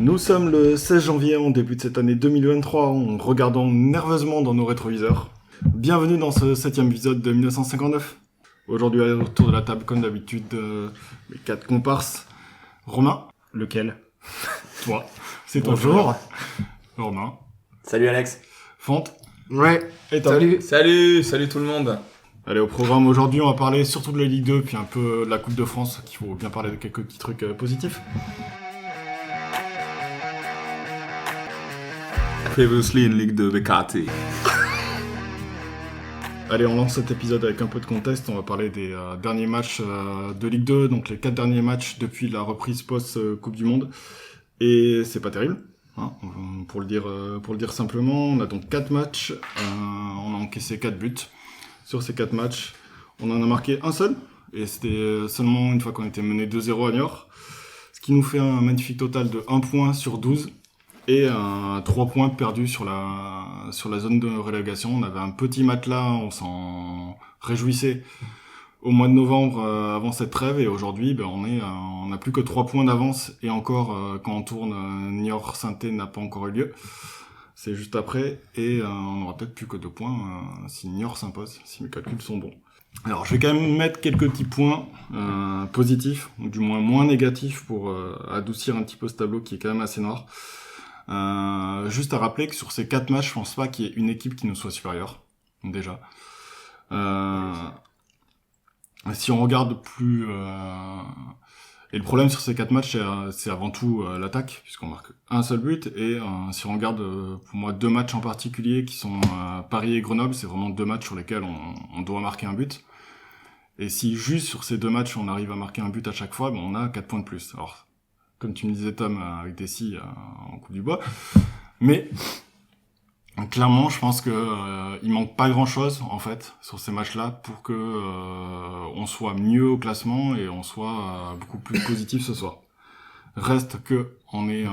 Nous sommes le 16 janvier, on débute cette année 2023 en regardant nerveusement dans nos rétroviseurs. Bienvenue dans ce 7e épisode de 1959. Aujourd'hui, autour de la table, comme d'habitude, les 4 comparses. Romain. Lequel? Toi. C'est ton Bonjour. jour. Romain. Salut Alex. Fante. Ouais. Et toi. Salut tout le monde. Allez, au programme aujourd'hui, on va parler surtout de la Ligue 2, puis un peu de la Coupe de France, qu'il faut bien parler de quelques petits trucs positifs. Previously in Ligue 2 BKT. Allez, on lance cet épisode avec un peu de contexte. On va parler des derniers matchs de Ligue 2, donc les 4 derniers matchs depuis la reprise post-Coupe du Monde. Et c'est pas terrible, hein, pour le dire simplement. On a donc 4 matchs, on a encaissé 4 buts. Sur ces 4 matchs, on en a marqué un seul, et c'était seulement une fois qu'on était mené 2-0 à Niort, ce qui nous fait un magnifique total de 1 point sur 12, et 3 points perdus sur la zone de relégation. On avait un petit matelas, on s'en réjouissait au mois de novembre avant cette trêve, et aujourd'hui on n'a plus que 3 points d'avance, et encore quand on tourne, Niort-Saint-Étienne n'a pas encore eu lieu. C'est juste après, et on n'aura peut-être plus que 2 points si Niort s'impose, si mes calculs sont bons. Alors je vais quand même mettre quelques petits points positifs, ou du moins moins négatifs, pour adoucir un petit peu ce tableau qui est quand même assez noir. Juste à rappeler que sur ces 4 matchs, je pense pas qu'il y ait une équipe qui nous soit supérieure, déjà. Si on regarde plus... Et le problème sur ces 4 matchs, c'est avant tout l'attaque, puisqu'on marque un seul but. Et si on regarde, pour moi, 2 matchs en particulier, qui sont Paris et Grenoble, c'est vraiment 2 matchs sur lesquels on doit marquer un but. Et si juste sur ces 2 matchs, on arrive à marquer un but à chaque fois, on a 4 points de plus. Alors, comme tu me disais, Tom, avec Dessy en Coupe du Bois. Mais... clairement, je pense que il manque pas grand-chose en fait sur ces matchs-là pour que on soit mieux au classement et on soit beaucoup plus positif ce soir. Reste que on est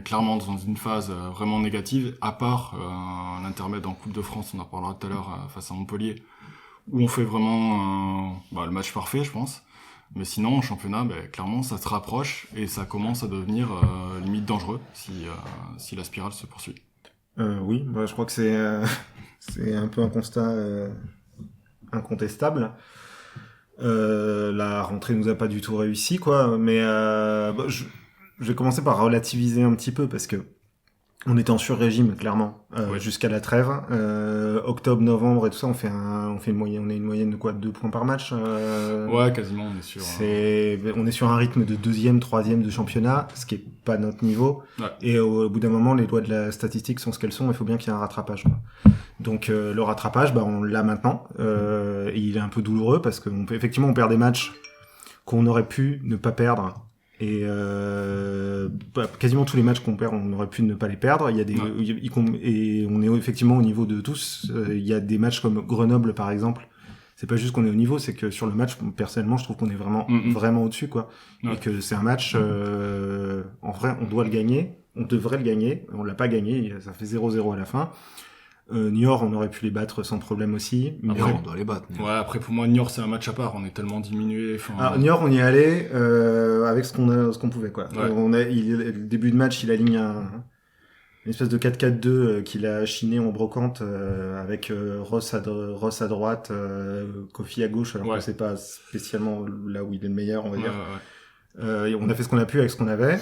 clairement dans une phase vraiment négative, à part l'intermède en Coupe de France, on en reparlera tout à l'heure face à Montpellier, où on fait vraiment le match parfait, je pense. Mais sinon, en championnat, clairement, ça se rapproche et ça commence à devenir limite dangereux si la spirale se poursuit. Oui, je crois que c'est un peu un constat incontestable. La rentrée nous a pas du tout réussi, quoi. Mais je vais commencer par relativiser un petit peu parce que on était en sur-régime, clairement, jusqu'à la trêve. Octobre, novembre et tout ça, on a une moyenne de quoi, 2 points par match. Ouais, quasiment, on est sûr. On est sur un rythme de 2e, 3e de championnat, ce qui est pas notre niveau. Ouais. Et au bout d'un moment, les lois de la statistique sont ce qu'elles sont, il faut bien qu'il y ait un rattrapage, quoi. Donc, le rattrapage, on l'a maintenant. Et il est un peu douloureux parce que effectivement, on perd des matchs qu'on aurait pu ne pas perdre. Et quasiment tous les matchs qu'on perd, on aurait pu ne pas les perdre. Il y a et on est effectivement au niveau de tous. Il y a des matchs comme Grenoble, par exemple. C'est pas juste qu'on est au niveau, c'est que sur le match, personnellement, je trouve qu'on est vraiment au-dessus, quoi. Ouais. Et que c'est un match, en vrai, on doit le gagner. On devrait le gagner. On l'a pas gagné. Ça fait 0-0 à la fin. Niort, on aurait pu les battre sans problème aussi. Mais Après, on doit les battre. Ouais, après pour moi, Niort, c'est un match à part. On est tellement diminué. Alors, Niort, on y est allé avec ce qu'on pouvait, quoi. Ouais. Le début de match, il aligne une espèce de 4-4-2 qu'il a chiné en brocante avec Ross à droite, Kofi à gauche, alors que c'est pas spécialement là où il est le meilleur, on va dire. Ouais. On a fait ce qu'on a pu avec ce qu'on avait.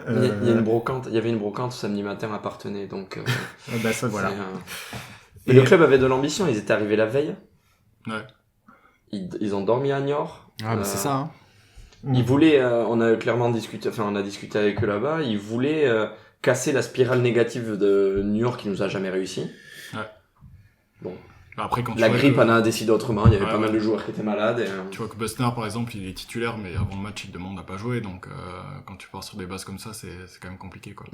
Il y avait une brocante samedi matin à Parthenay, donc ça voilà. Et le club avait de l'ambition, ils étaient arrivés la veille. Ouais. Ils ont dormi à Niort. C'est ça, hein. Ils voulaient, on a clairement discuté avec eux là-bas, ils voulaient casser la spirale négative de Niort qui nous a jamais réussi. Ouais. Bon. Après, quand la grippe en a décidé autrement, il y avait pas mal de joueurs qui étaient malades. Tu vois que Bessner, par exemple, il est titulaire, mais avant le match, il demande à pas jouer, donc quand tu pars sur des bases comme ça, c'est quand même compliqué, quoi.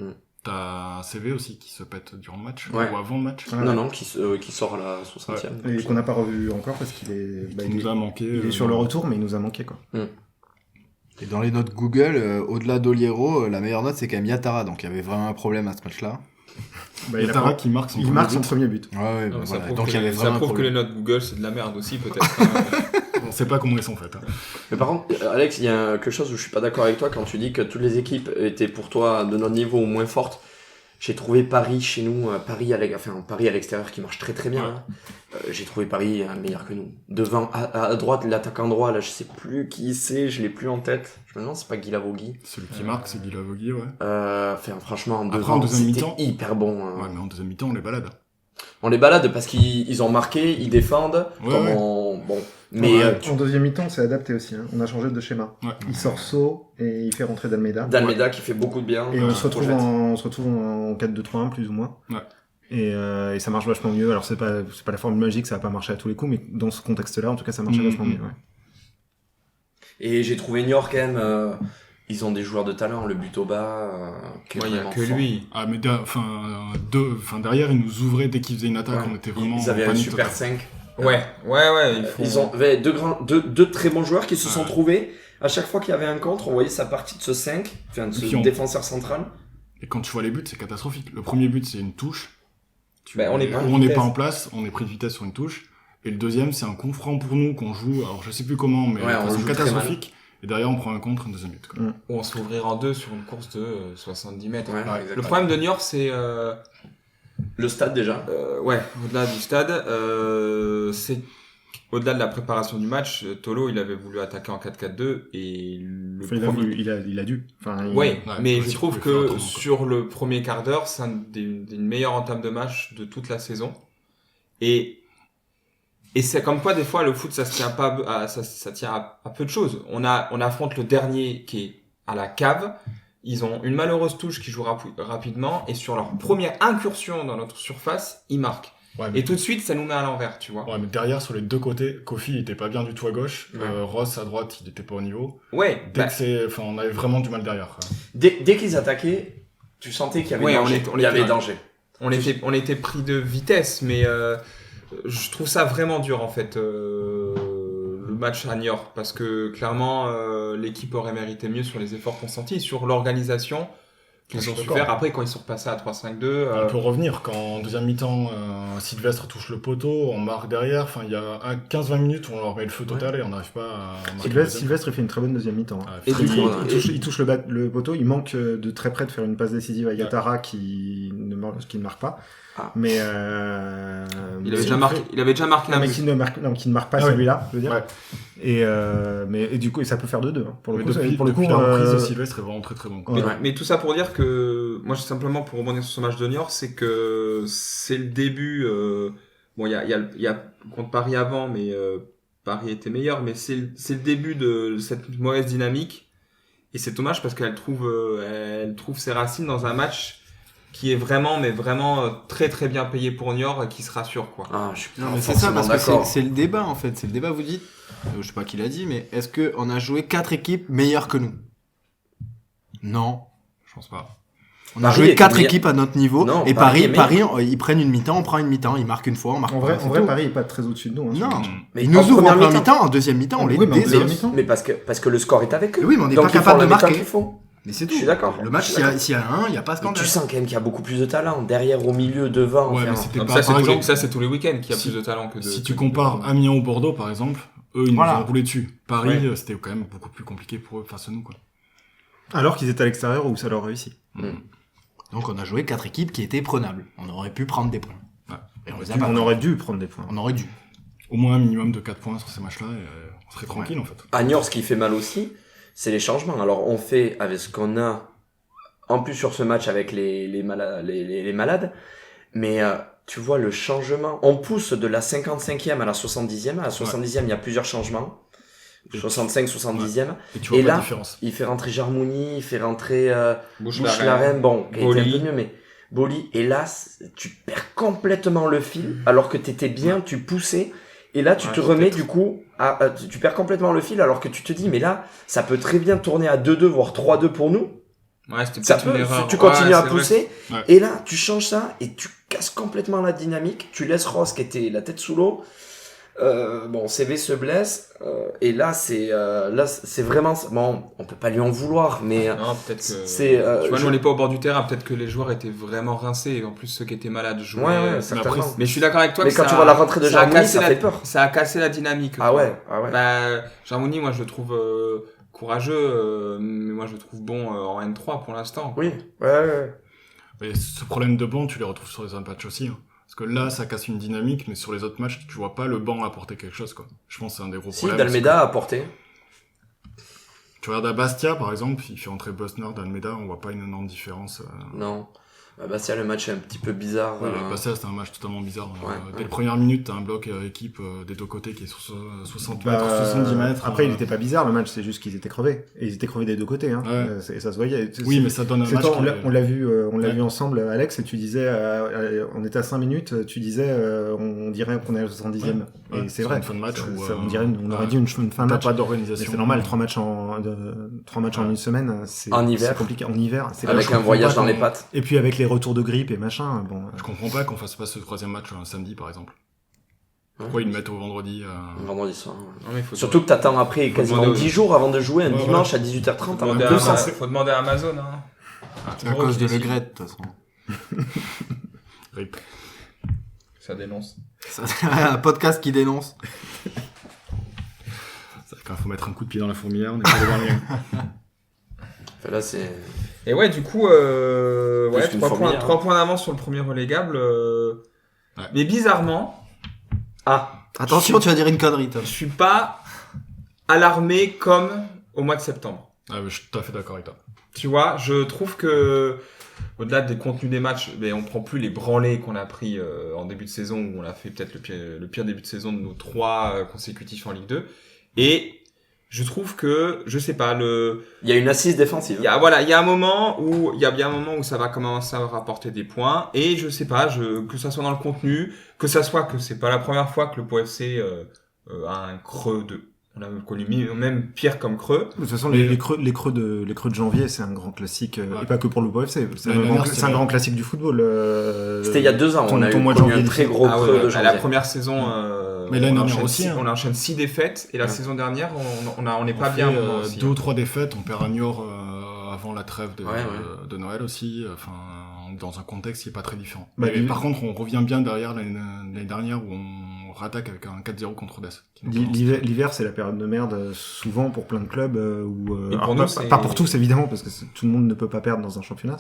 T'as CV aussi qui se pète durant le match, ou avant le match. Non, qui sort à la 60e. Ouais. Et qu'on n'a pas revu encore parce qu'il est... il nous a manqué. Il est sur le retour, mais il nous a manqué, quoi. Et dans les notes Google, au-delà d'Oliero, la meilleure note, c'est quand même Yatara, donc il y avait vraiment un problème à ce match-là. Yatara qui marque son premier but. Ouais, non, voilà. Donc il y avait vraiment. Ça prouve que les notes Google c'est de la merde aussi peut-être. On sait pas comment ils sont faits. Hein. Mais par contre, Alex, il y a quelque chose où je suis pas d'accord avec toi quand tu dis que toutes les équipes étaient pour toi de notre niveau ou moins fortes. J'ai trouvé Paris chez nous, Paris à l'extérieur qui marche très très bien. Ouais. Hein. J'ai trouvé Paris meilleur que nous. Devant, à droite, l'attaquant droit, là, je sais plus qui c'est, je l'ai plus en tête. Je me demande, c'est pas Guy Lavogui. Celui qui marque, c'est Guy Lavogui, ouais. Franchement, Après, en deuxième c'était mi-temps, hyper bon. Hein. Ouais, mais en deuxième mi-temps, on les balade. On les balade parce qu'ils ont marqué, ils défendent. Ouais, ouais. Bon, mais Ouais, En deuxième mi-temps, c'est adapté aussi. Hein. On a changé de schéma. Ouais. Il sort saut et il fait rentrer D'Almeida. D'Almeida qui fait beaucoup de bien. Et on se retrouve projette. en 4-2-3-1 plus ou moins. Ouais. Et ça marche vachement mieux. Alors c'est pas la formule magique, ça va pas marcher à tous les coups, mais dans ce contexte-là, en tout cas, ça marchait vachement mieux. Ouais. Et j'ai trouvé New York quand même. Ils ont des joueurs de talent, le but au bas. Qui est Moi, il y a vraiment que fort. lui. Ah, mais derrière, ils nous ouvraient dès qu'ils faisaient une attaque, Ouais. on était vraiment. Ils avaient en un panique super totale. 5. Ouais. Ils avaient deux très bons joueurs qui se sont Ouais. trouvés. À chaque fois qu'il y avait un contre, on voyait sa partie de ce 5, enfin de Et ce puis défenseur central. Et quand tu vois les buts, c'est catastrophique. Le premier but, c'est une touche. On n'est pas en on n'est vitesse. pas en place, on est pris de vitesse sur une touche. Et le deuxième, c'est un coup franc pour nous qu'on joue. Alors, je sais plus comment, mais Ouais, de on façon joue très catastrophique. Et derrière, on prend un contre, un deuxième but. Quoi. Où on se fait ouvrir en deux sur une course de 70 mètres. Ouais, Ouais. exactement. Le problème de New York, c'est... Le stade déjà. au-delà du stade, c'est... Au-delà de la préparation du match, Tolo, il avait voulu attaquer en 4-4-2 et le Enfin, premier... il a dû. Enfin, il- Ouais, mais possible je trouve de le faire que autrement, quoi. sur le premier quart d'heure, c'est une meilleure entame de match de toute la saison. Et c'est comme quoi, des fois, le foot, ça se tient pas ça tient à peu de choses. On affronte le dernier qui est à la cave. Ils ont une malheureuse touche qui joue rapidement et sur leur première incursion dans notre surface, ils marquent. Ouais, mais, Et tout de suite, ça nous met à l'envers, tu vois. ouais, mais derrière, sur les deux côtés, Kofi, il était pas bien du tout à gauche. Ouais. Ross, à droite, il était pas au niveau. Ouais, Dès que on avait vraiment du mal derrière. Quoi. Dès qu'ils attaquaient, tu sentais qu'il y avait Ouais, danger. on Il y avait était- danger. on était pris de vitesse, mais je trouve ça vraiment dur en fait le match à Niort parce que clairement l'équipe aurait mérité mieux sur les efforts consentis, sur l'organisation qu'ils Je ont suis su d'accord. faire. Après quand ils sont repassés à 3-5-2, On peut revenir quand en deuxième mi-temps, Sylvestre touche le poteau, on marque derrière. Enfin, il y a 15-20 minutes où on leur met le feu total et on n'arrive pas à marquer. le deuxième. Sylvestre, il fait une très bonne deuxième mi-temps. Hein. Ah, Et très du coup, bien. Il touche le poteau, il manque de très près de faire une passe décisive à Yatara qui ne marque pas. Ah. Mais il avait déjà marqué Non, un mais but. qui ne marque pas Ah ouais. celui-là, je veux dire. Ouais. Et du coup, ça peut faire 2-2. Hein. Pour le Mais coup, depuis la reprise, Sylvestre est vraiment très très bon. quoi. Ouais. Mais tout ça pour dire que moi simplement pour rebondir sur ce match de Niort, c'est que c'est le début. Bon, il y a contre Paris avant, mais Paris était meilleur, mais c'est le début de cette mauvaise dynamique. Et c'est dommage parce qu'elle trouve ses racines dans un match qui est vraiment très très bien payé pour Niort et qui se rassure quoi. Ah, je suis Non, pas mais c'est ça, forcément parce que d'accord. c'est le débat en fait. C'est le débat, vous dites. Je sais pas qui l'a dit, mais est-ce qu'on a joué 4 équipes meilleures que nous? Non. Je pense pas. On a Paris joué était 4 meilleur. équipes à notre niveau. Non, et Paris Paris, est meilleur. ils prennent une mi-temps, on prend une mi-temps, ils marquent une fois, on marque En pas. vrai, c'est tout. Paris est pas très au-dessus de nous. Hein, sur le Non. match. Mais Ils nous en ouvrent en première première mi-temps. mi-temps, en deuxième mi-temps, on les Oui, mais en deuxième désole. mi-temps. Mais parce que le score est avec eux. Oui, mais on n'est Donc pas ils font capable la de mi-temps marquer. qu'il faut. Mais c'est tout. Je suis d'accord. Le match, Je suis d'accord. s'il y a un, il n'y a pas Mais scandale. tu sens quand même qu'il y a beaucoup plus de talent. Derrière, au milieu, devant. Ouais, enfin, mais c'était Donc pas. ça, c'est Par tous les- exemple, ça, c'est tous les week-ends qu'il y a si- plus de talent que de. si tu compares Amiens ou Bordeaux, par exemple, eux, ils Voilà. nous ont roulé dessus. Paris, Ouais. c'était quand même beaucoup plus compliqué pour eux face à nous, quoi. Alors qu'ils étaient à l'extérieur où ça leur réussit. Donc on a joué 4 équipes qui étaient prenables. On aurait pu prendre des points. Ouais. Et on les a pas On pris. aurait dû prendre des points. On aurait dû. Au moins un minimum de 4 points sur ces matchs-là, et on serait tranquille, en fait. À Niort, ce qui fait mal aussi, c'est les changements. Alors, on fait avec ce qu'on a, en plus sur ce match avec les malades, mais tu vois le changement. On pousse de la 55e à la 70e. À la 70e, il y a plusieurs changements. 65, 70e. Et tu vois Et pas là, la différence. Il fait rentrer Jarmouni, il fait rentrer Bouche-Larène. Bouche-Larène, bon, qui a été un Boli. peu mieux, mais Boli. Et là, tu perds complètement le fil, alors que t'étais bien, tu poussais. Et là, tu Ouais, te remets peut-être. du coup, tu perds complètement le fil, alors que tu te dis, mais là, ça peut très bien tourner à 2-2, voire 3-2 pour nous. Ouais, c'était Ça peut-être peut, une erreur. tu continues Ouais, à c'est vrai. pousser, Ouais. et là, tu changes ça, et tu casses complètement la dynamique, tu laisses Ross qui était la tête sous l'eau. Bon, CV se blesse et là c'est vraiment bon, on peut pas lui en vouloir, mais Non, peut-être que. c'est Tu vois, nous on n'est pas au bord du terrain. Peut-être que les joueurs étaient vraiment rincés et en plus ceux qui étaient malades jouaient. ouais, certainement. après, Mais je suis d'accord avec toi. Mais que quand ça tu vois la rentrée de ça a Jarmouni, cassé ça fait peur. Ça a cassé la dynamique. Ah quoi. ouais. Bah, Jarmouni, moi je le trouve courageux, mais moi je le trouve bon en N3 pour l'instant. Oui, ouais. Et ce problème de banc, tu les retrouves sur les autres matchs aussi. Hein. Parce que là, ça casse une dynamique, mais sur les autres matchs, tu vois pas le banc apporter quelque chose, quoi. Je pense que c'est un des gros Si problèmes. D'Almeida a apporté. Tu regardes à Bastia, par exemple, il fait entrer Bosner d'Almeida, on voit pas une énorme différence. Non. Bastia, le match est un petit peu bizarre. Bastia, c'était un match totalement bizarre. Ouais. Dès les premières minutes, t'as un bloc équipe des deux côtés qui est sur 60 mètres, Bah, 70 mètres. Après, il était pas bizarre le match, c'est juste qu'ils étaient crevés. Et ils étaient crevés des deux côtés, hein. Ouais. Et ça se voyait. Oui, mais ça donne un C'est match toi, qui on l'a vu, Ouais. vu ensemble, Alex, et tu disais, on était à 5 minutes, tu disais, on dirait qu'on est à 70e. Ouais. Et c'est Sur vrai. une fin de match où, on dirait, on aurait ouais. dit une fin de t'as match. pas Mais d'organisation. c'est normal, 3 matchs en Ouais. une semaine, c'est En hiver. c'est compliqué. En hiver, c'est Avec je un comprends voyage pas dans les qu'on- pattes. Et puis avec les retours de grippe et machin, bon. Je comprends pas qu'on fasse pas ce troisième match un samedi, par exemple. Pourquoi ils le mettent au vendredi Vendredi soir. Non, mais faut Surtout que t'attends après quasiment demander 10 jours avant de jouer un Ouais, dimanche à 18h30. Faut En demander, plus, faut demander à Amazon. Hein. C'est à cause de Le Gret, de toute façon. RIP. Ça dénonce. Ça, un podcast qui dénonce. C'est-à-dire qu'il faut mettre un coup de pied dans la fourmilière, on est pas les derniers. Là, c'est. Et ouais, du coup, Plus qu'une 3 fourmilière, points d'avance sur le premier relégable. Ouais. Mais bizarrement, Attention, tu vas dire une connerie, Tom. je suis pas alarmé comme au mois de septembre. Ah, mais je suis tout à fait d'accord avec toi. Tu vois, je trouve que au-delà des contenus des matchs, mais on prend plus les branlés qu'on a pris en début de saison où on a fait peut-être le pire début de saison de nos 3 consécutifs en Ligue 2. Et je trouve que, je sais pas, Il y a une assise défensive. il y a un moment où ça va commencer à rapporter des points, et je sais pas, que ça soit dans le contenu, que c'est pas la première fois que le Pau FC a un creux on a connu même pire comme creux. De toute façon, Mais- les creux de janvier, c'est un grand classique, Ouais. et pas que pour le Pau FC. C'est L'année dernière, c'est un grand classique du football. C'était il y a 2 ans. On a eu ton mois de connu janvier un très difficile. gros Ah ouais, creux de à la janvier. première saison, Mais l'année on dernière enchaîne aussi, hein. on enchaîne 6 défaites, et la Ouais. saison dernière, on n'est On pas fait, bien. à un moment aussi, 2 ou hein. 3 défaites, on perd à Niort avant la trêve de, Ouais. de Noël aussi, enfin, dans un contexte qui est pas très différent. Bah, Mais du- par contre, on revient bien derrière l'année dernière où on rattaque avec un 4-0 contre Odès. qui nous commence. L'hiver, c'est la période de merde, souvent pour plein de clubs, Et pour alors, nous, pas, c'est- pas pour tous évidemment, parce que tout le monde ne peut pas perdre dans un championnat.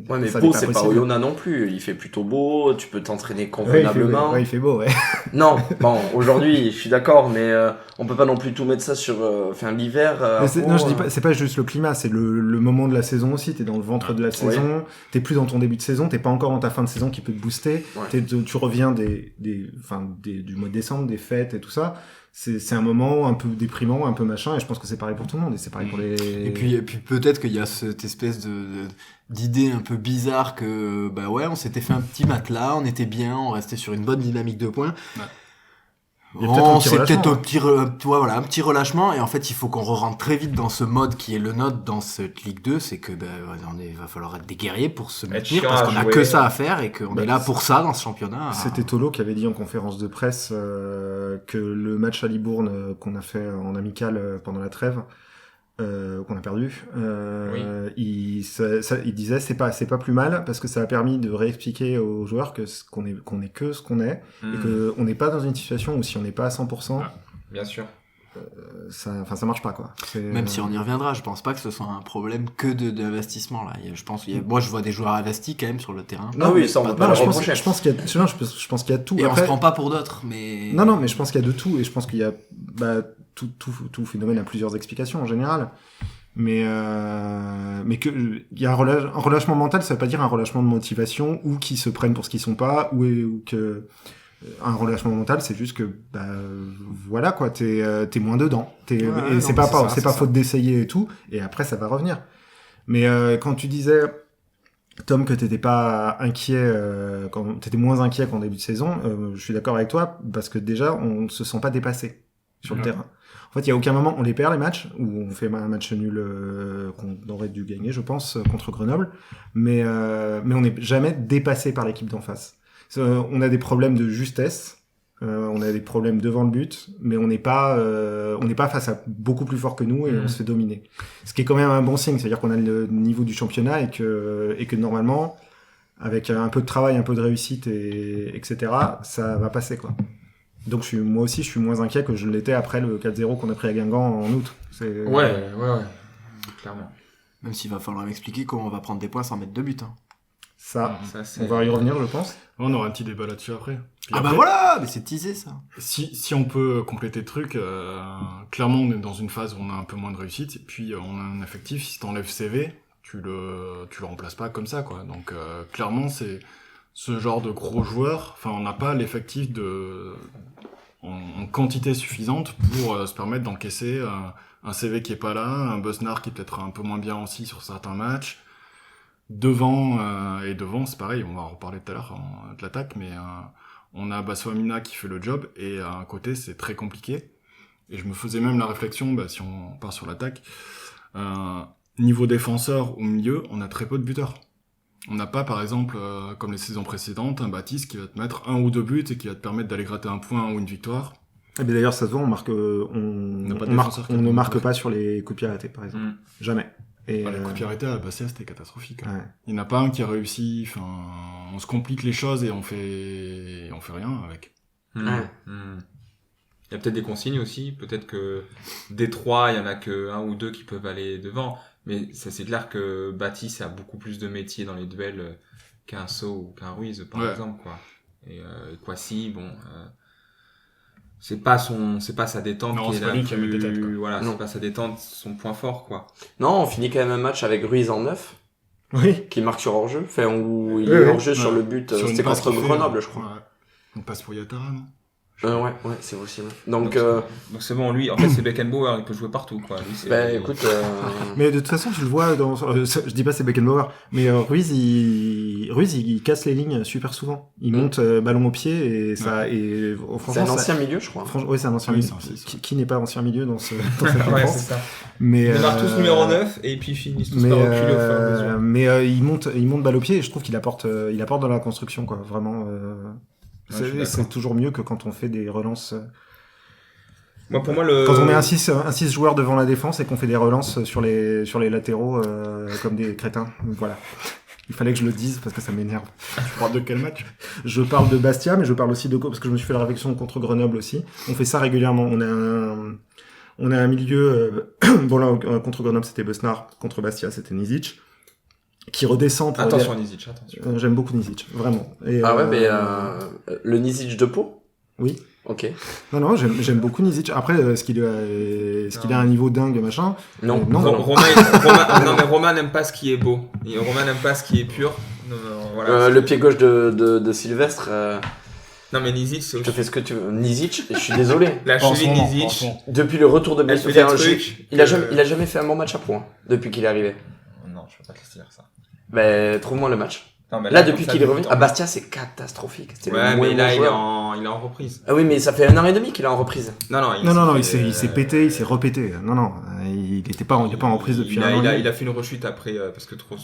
Ouais, mais ça Pau, n'est c'est pas possible. Oyonnax non plus. Il fait plutôt beau, tu peux t'entraîner Ouais, convenablement. il fait beau, ouais. Non, bon, aujourd'hui, je suis d'accord, mais on peut pas non plus tout mettre ça sur, l'hiver. Mais non, je dis pas, c'est pas juste le climat, c'est le moment de la saison aussi. T'es dans le ventre de la saison, t'es plus dans ton début de saison, t'es pas encore dans ta fin de saison qui peut te booster. Ouais. Tu reviens du mois de décembre, des fêtes et tout ça. C'est un moment un peu déprimant, un peu machin, et je pense que c'est pareil pour tout le monde, et c'est pareil pour les... Et puis peut-être qu'il y a cette espèce d'idée un peu bizarre que, bah ouais, on s'était fait un petit matelas, on était bien, on restait sur une bonne dynamique de points. Ouais. Il y a peut-être un petit C'est peut-être relâchement, un petit relâchement, et en fait, il faut qu'on rentre très vite dans ce mode qui est le nôtre dans cette Ligue 2, c'est que, va falloir être des guerriers pour se maintenir, chiant parce à qu'on a jouer. que ça à faire, et qu'on Bah, est là pour ça dans ce championnat. C'était Tolo qui avait dit en conférence de presse que le match à Libourne qu'on a fait en amical pendant la trêve, qu'on a perdu, il disait c'est pas plus mal parce que ça a permis de réexpliquer aux joueurs qu'on est que ce qu'on est et que on n'est pas dans une situation où si on n'est pas à 100%, Bien sûr. ça marche pas quoi. Même si on y reviendra, je pense pas que ce soit un problème que d'investissement là. Moi, je vois des joueurs investis quand même sur le terrain. Ah oui, ça, on peut pas non, le je reprocher. pense qu'il y a je pense qu'il y a tout. Et on Après, se prend pas pour d'autres, mais... Non, mais je pense qu'il y a de tout, et je pense qu'il y a tout phénomène a plusieurs explications en général. Mais que il y a un relâchement mental, ça veut pas dire un relâchement de motivation ou qui se prennent pour ce qu'ils sont pas ou que un relâchement mental, c'est juste que voilà quoi, t'es moins dedans. Et c'est pas faute d'essayer et tout, et après ça va revenir. Mais quand tu disais Tom, que t'étais pas inquiet, quand t'étais moins inquiet qu'en début de saison, je suis d'accord avec toi, parce que déjà, on ne se sent pas dépassé sur le terrain. En fait, il y a aucun moment, on les perd les matchs, où on fait un match nul qu'on aurait dû gagner, je pense, contre Grenoble, mais on n'est jamais dépassé par l'équipe d'en face. On a des problèmes de justesse, on a des problèmes devant le but, mais on n'est pas face à beaucoup plus fort que nous et on se fait dominer. Ce qui est quand même un bon signe, c'est-à-dire qu'on a le niveau du championnat et que normalement, avec un peu de travail, un peu de réussite etc., ça va passer, quoi. Donc moi aussi, je suis moins inquiet que je l'étais après le 4-0 qu'on a pris à Guingamp en août. Ouais. Clairement. Même s'il va falloir m'expliquer comment on va prendre des points sans mettre de but. Hein. Ça, c'est... on va y revenir, je pense. On aura un petit débat là-dessus après. Puis Ah après, bah voilà, mais c'est teasé ça. Si on peut compléter le truc, clairement on est dans une phase où on a un peu moins de réussite, et puis on a un effectif, si t'enlèves CV, tu le remplaces pas comme ça, quoi. Donc clairement c'est ce genre de gros joueurs, enfin on n'a pas l'effectif en quantité suffisante pour se permettre d'encaisser un CV qui est pas là, un Besnard qui est peut-être un peu moins bien aussi sur certains matchs. Devant, c'est pareil, on va en reparler tout à l'heure de l'attaque, mais on a Bassou-Amina qui fait le job, et à un côté c'est très compliqué. Et je me faisais même la réflexion, si on part sur l'attaque, niveau défenseur au milieu, on a très peu de buteurs. On n'a pas, par exemple, comme les saisons précédentes, un Baptiste qui va te mettre 1 ou 2 buts et qui va te permettre d'aller gratter un point ou une victoire. Et bien d'ailleurs, ça se voit, on ne marque pas sur les coups de pied arrêtés, par exemple. Jamais. Et les coups de pied arrêtés à Bastia, c'était catastrophique. Ouais. Il n'y en a pas un qui a réussi. Enfin, on se complique les choses et on fait rien avec. Il y a peut-être des consignes aussi. Peut-être que des 3, il y en a que 1 ou 2 qui peuvent aller devant. Mais ça, c'est clair que Baptiste a beaucoup plus de métier dans les duels qu'un Sow ou qu'un Ruiz, par exemple, quoi. Et Kwasi, c'est pas sa détente non, qui est pas lui qui a mis des têtes, quoi. Voilà, Non. c'est pas sa détente, son point fort, quoi. Non, on finit quand même un match avec Ruiz en 9, oui. qui marque sur hors-jeu. Enfin, où il est hors-jeu sur le but, Sur une c'était passe contre qu'il fait, Grenoble, je crois. Ouais. Une passe pour Yatara, non? Ouais, c'est possible. Donc c'est bon, lui, en fait, c'est Beckenbauer, il peut jouer partout, quoi. Lui, c'est... écoute... Mais de toute façon, tu le vois dans, je dis pas c'est Beckenbauer, mais Ruiz, il casse les lignes super souvent. Il monte ballon au pied et ça, et franchement, c'est un ancien milieu, je crois. Ouais, c'est un ancien Oui, milieu. c'est un six, Qui n'est pas ancien milieu dans cette ouais, défense. c'est ça. Mais, Ils démarrent tous numéro 9 et puis ils finissent tous par reculer au fur et à mesure. mais il monte balle au pied et je trouve qu'il apporte dans la construction, quoi. Vraiment, c'est toujours mieux que quand on fait des relances. Moi, pour moi, Quand on met un 6 joueurs devant la défense et qu'on fait des relances sur les latéraux comme des crétins. Voilà. Il fallait que je le dise parce que ça m'énerve. Tu parles de quel match? Je parle de Bastia, mais je parle aussi de parce que je me suis fait la réflexion contre Grenoble aussi. On fait ça régulièrement. On a un milieu. Bon là, contre Grenoble c'était Besnard, contre Bastia c'était Nizic, qui redescend pour. Attention Nizic, attention. J'aime beaucoup Nizic, vraiment. Et, le Nizic de Pau. Oui. Ok. Non, j'aime beaucoup Nizic. Après, est-ce qu'il a un niveau dingue, machin? Non. Non. Romain n'aime pas ce qui est beau. Et Romain n'aime pas ce qui est pur. Non, voilà, le pied gauche de Sylvestre. Non, mais Nizic, Je te fais ce que tu veux. Nizic, je suis désolé. la cheville Nizic. Depuis le retour de Elle blessure, fait des trucs. il a jamais fait un bon match à Pau, depuis qu'il est arrivé. Non, je peux pas te laisser dire ça. Trouve-moi le match. Non, mais Là, depuis qu'il est revenu, à Bastia, c'est catastrophique. C'était ouais, le moins mais là, bon il est joueur. en reprise. Ah oui, mais ça fait 1 an et demi qu'il est en reprise. Non, il s'est pété, il s'est repété. Non, il était pas en reprise depuis un an. Il a fait une rechute après, parce que trop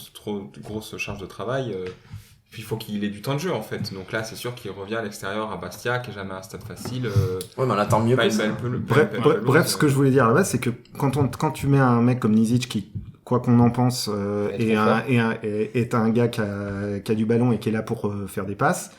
grosse charge de travail. Puis il faut qu'il ait du temps de jeu, en fait. Donc là, c'est sûr qu'il revient à l'extérieur à Bastia, qui est jamais un stade facile. Ouais, mais on attend mieux que ça. Bref, ce que je voulais dire à la base, c'est que quand tu mets un mec comme Nizic qui, quoi qu'on en pense, est un gars qui a du ballon et qui est là pour faire des passes,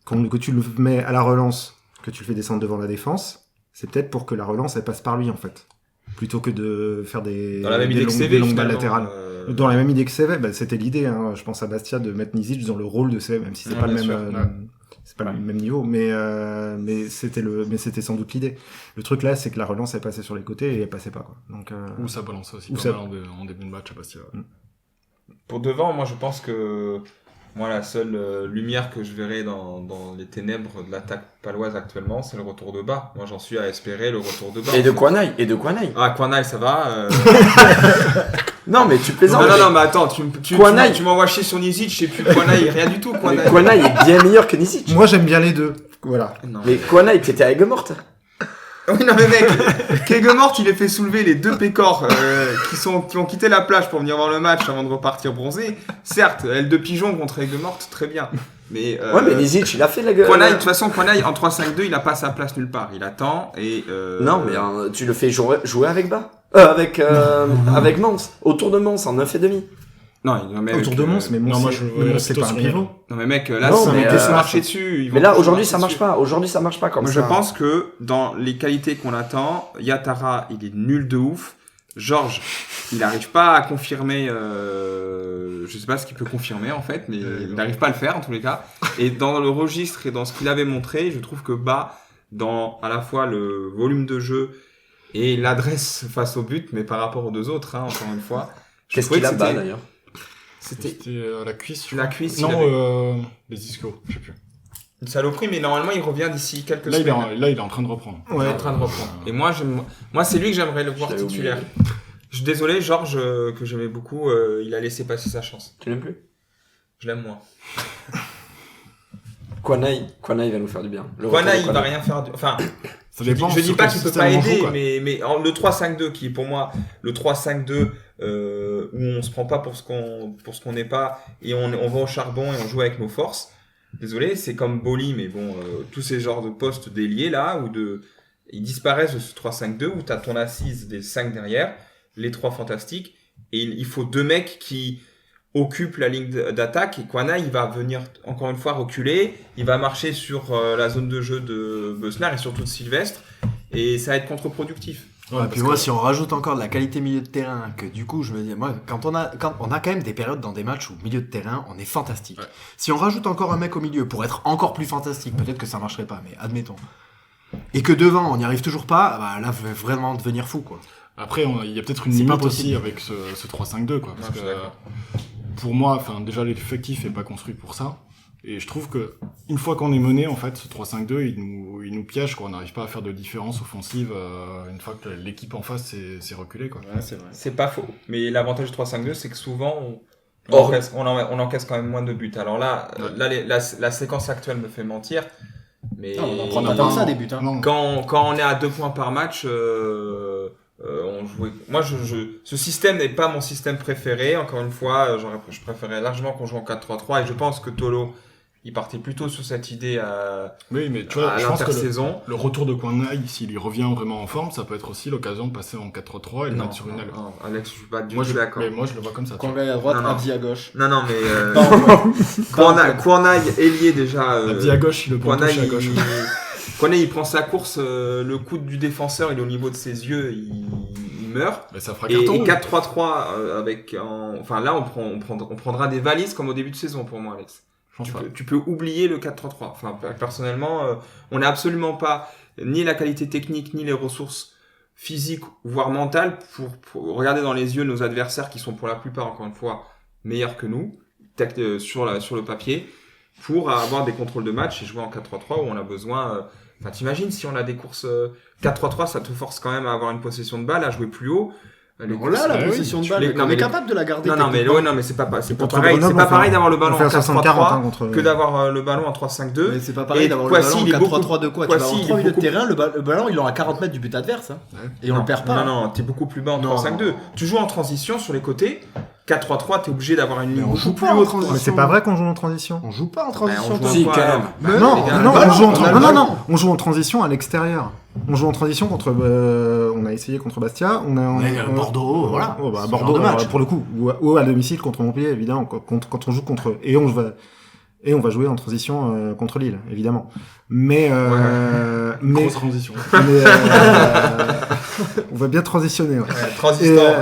que tu le mets à la relance, que tu le fais descendre devant la défense, c'est peut-être pour que la relance elle passe par lui en fait, plutôt que de faire des longues balles latérales. Dans la même idée que CV, c'était l'idée. Hein, je pense à Bastia de mettre Nizic dans le rôle de CV, même si c'est pas le même. C'est pas le même niveau, mais c'était sans doute l'idée. Le truc là, c'est que la relance est passée sur les côtés et elle passait pas, quoi. Donc, Ou ça balançait aussi mal en début de match à Bastia. Ouais. Pour devant, moi je pense que la seule lumière que je verrai dans les ténèbres de l'attaque paloise actuellement, c'est le retour de bas. Moi j'en suis à espérer le retour de bas. Et de Kouanaï. Ah, Kouanaï, ça va. Non, mais tu plaisantes. Non, mais attends, tu m'envoies chier sur Nizic, je sais plus Kouanaï, rien du tout. Kouanaï est bien meilleur que Nizic. moi j'aime bien les deux. Voilà. Non. Mais Kouanaï, t'étais à Aigues-Mortes. Oui, non, mais mec, Aigues-Mortes, il a fait soulever les 2 pécores qui ont quitté la plage pour venir voir le match avant de repartir bronzé. Certes, aile de pigeon contre Aigues-Mortes, très bien. Mais, Ouais, mais Nizic, il a fait la gueule. Kwanai, de toute façon, Kwanai, en 3-5-2, il a pas sa place nulle part. Il attend et... Non, mais tu le fais jouer avec Bas. Avec Mons. Autour de Mons, en 9,5. Non, mais Autour de Mons, mais non, moi, Mons, je mais Mons, c'est pas un pivot. Non, mais mec, là, Non, c'est mais, un se marcher dessus. Mais là, aujourd'hui, ça marche pas. Aujourd'hui, ça marche pas comme Moi, ça. je pense que dans les qualités qu'on attend, Yatara, il est nul de ouf. Georges, il n'arrive pas à confirmer, je sais pas ce qu'il peut confirmer en fait, mais il n'arrive pas à le faire en tous les cas. Et dans le registre et dans ce qu'il avait montré, je trouve que Bas, dans à la fois le volume de jeu et l'adresse face au but, mais par rapport aux deux autres, encore une fois. Qu'est-ce qu'il a Bas d'ailleurs? C'était la cuisse. la cuisse. Non, les ischios, je sais plus. Une saloperie, mais normalement il revient d'ici quelques Là, semaines. il est en train de reprendre. Il est en train de reprendre. Et moi, c'est lui que j'aimerais le voir l'avais titulaire. oublié. Je suis désolé, Georges, que j'aimais beaucoup, il a laissé passer sa chance. Tu l'aimes plus? Je l'aime moins. Kwanai va nous faire du bien. Kwanai, il va rien faire. Enfin, Ça dépend. je dis sur pas quel qu'il peut système pas on joue, aider, quoi. mais le 3-5-2 qui est pour moi le 3-5-2 où on se prend pas pour ce qu'on n'est pas et on va au charbon et on joue avec nos forces. Désolé, c'est comme Boli, mais bon, tous ces genres de postes d'ailier là ils disparaissent de ce 3-5-2 où t'as ton assise des 5 derrière, les 3 fantastiques et il faut 2 mecs qui occupent la ligne d'attaque et Kwanai il va venir encore une fois reculer, il va marcher sur la zone de jeu de Besnard et surtout de Sylvestre et ça va être contre-productif. Ouais, Et parce puis moi, que- si on rajoute encore de la qualité milieu de terrain, que du coup, je me dis, moi, quand on a quand même des périodes dans des matchs où milieu de terrain, on est fantastique. Ouais. Si on rajoute encore un mec au milieu pour être encore plus fantastique, peut-être que ça marcherait pas, mais admettons. Et que devant, on n'y arrive toujours pas, bah là, va vraiment devenir fou, quoi. Après, il y a peut-être une C'est pas limite aussi possible. avec ce 3-5-2, quoi. Parce Ouais, je suis que, d'accord. pour moi, déjà, l'effectif est pas construit pour ça. Et je trouve que une fois qu'on est mené, en fait, ce 3-5-2, il nous piège, quoi. On n'arrive pas à faire de différence offensive une fois que l'équipe en face s'est reculée, quoi. Ouais, c'est vrai. C'est pas faux. Mais l'avantage du 3-5-2, c'est que souvent, Or- on encaisse quand même moins de buts. Alors là, la séquence actuelle me fait mentir. Mais Non, on en On prend a pas tant pas- que ça, des buts, hein. Non. quand on est à 2 points par match, on jouait. Moi, ce système n'est pas mon système préféré. Encore une fois, je préférais largement qu'on joue en 4-3-3 et je pense que Tolo, il partait plutôt sur cette idée Oui, mais tu vois, à je pense que l'intersaison. le retour de Kwanai, s'il y revient vraiment en forme, ça peut être aussi l'occasion de passer en 4-3-3 et le Non, mettre sur une aile. non, Alex, je suis pas du Moi, tout d'accord. mais moi, je le vois comme ça. tu vois. à droite, Non, non. Abdi à gauche. Non, non, mais Kwanai, ailier déjà. Abdi à gauche, il le prend Kwanai, touché à gauche. Kwanai, il prend sa course, le coude du défenseur, il est au niveau de ses yeux, il meurt. Mais ça fera Et carton. 4-3-3 enfin là on prendra des valises comme au début de saison pour moi, Alex. Je pense pas. Tu peux oublier le 4-3-3. Enfin personnellement, on n'a absolument pas ni la qualité technique ni les ressources physiques voire mentales pour regarder dans les yeux nos adversaires qui sont pour la plupart encore une fois meilleurs que nous sur le papier pour avoir des contrôles de match et jouer en 4-3-3 où on a besoin. Enfin, t'imagines si on a des courses 4-3-3, ça te force quand même à avoir une possession de balle, à jouer plus haut. Les On l'a, la oui, possession de tu balle. les- On non, mais est les- capable de la garder. Non, mais techniquement. c'est pas Contre pareil. Grenoble, C'est pas on pareil fait- d'avoir le On ballon fait en un 60-40 4-3-3 hein, contre. que d'avoir le ballon en 3-5-2. Mais c'est pas pareil Et d'avoir le Kwasi, ballon en il est beaucoup- 4-3-3 de quoi? Tu vas Kwasi, avoir il est 3 minutes de beaucoup- terrain, le ballon, il est à 40 mètres du but adverse, hein. Et on Non, le perd pas. Non, t'es beaucoup plus bas en Non. 3-5-2. Tu joues en transition sur les côtés. 4-3-3, t'es obligé d'avoir une Mais ligne on beaucoup joue plus pas en haute. transition. Mais c'est pas vrai qu'on joue en transition. On joue pas en Ben, transition. on joue Si, quoi, quand alors même. Mais Non, les gars, non, le ballon, on joue en on a le non, non, ballon. non, on joue en transition à l'extérieur. On joue en transition contre. On a essayé contre Bastia. Bordeaux, voilà. Oh, bah, Ce Bordeaux, genre de match. pour le coup, ou à domicile contre Montpellier, évidemment. Quand on joue contre eux. Et on va jouer en transition contre Lille, évidemment. Mais Grosse transition. mais, on va bien transitionner. Ouais. Transistor.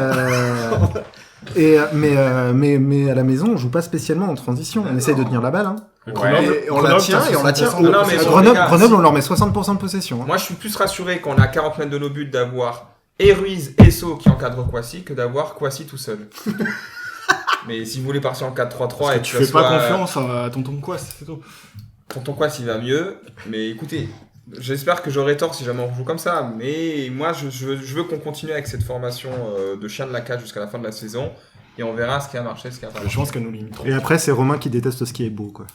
Mais à la maison, on joue pas spécialement en transition. On essaye de tenir la balle. Hein. Et on la tient, et on la tient. Non, non, mais À bon, Grenoble, les gars, Grenoble, on leur met 60% de possession. Hein. Moi, je suis plus rassuré qu'on a 40 mètres de nos buts d'avoir et Ruiz et So qui encadrent Kwasi que d'avoir Kwasi tout seul. Mais si vous voulez partir en 4-3-3 Parce et que que tu ça fais pas soit- confiance à tonton quoi, c'est tout. Tonton Kwasi il va mieux, mais écoutez, j'espère que j'aurai tort si jamais on joue comme ça, mais moi je veux qu'on continue avec cette formation de chien de la cage jusqu'à la fin de la saison, et on verra ce qui a marché, ce qui a pas Je marché. pense qu'elle nous limite trop. Et après, c'est Romain qui déteste ce qui est beau, quoi.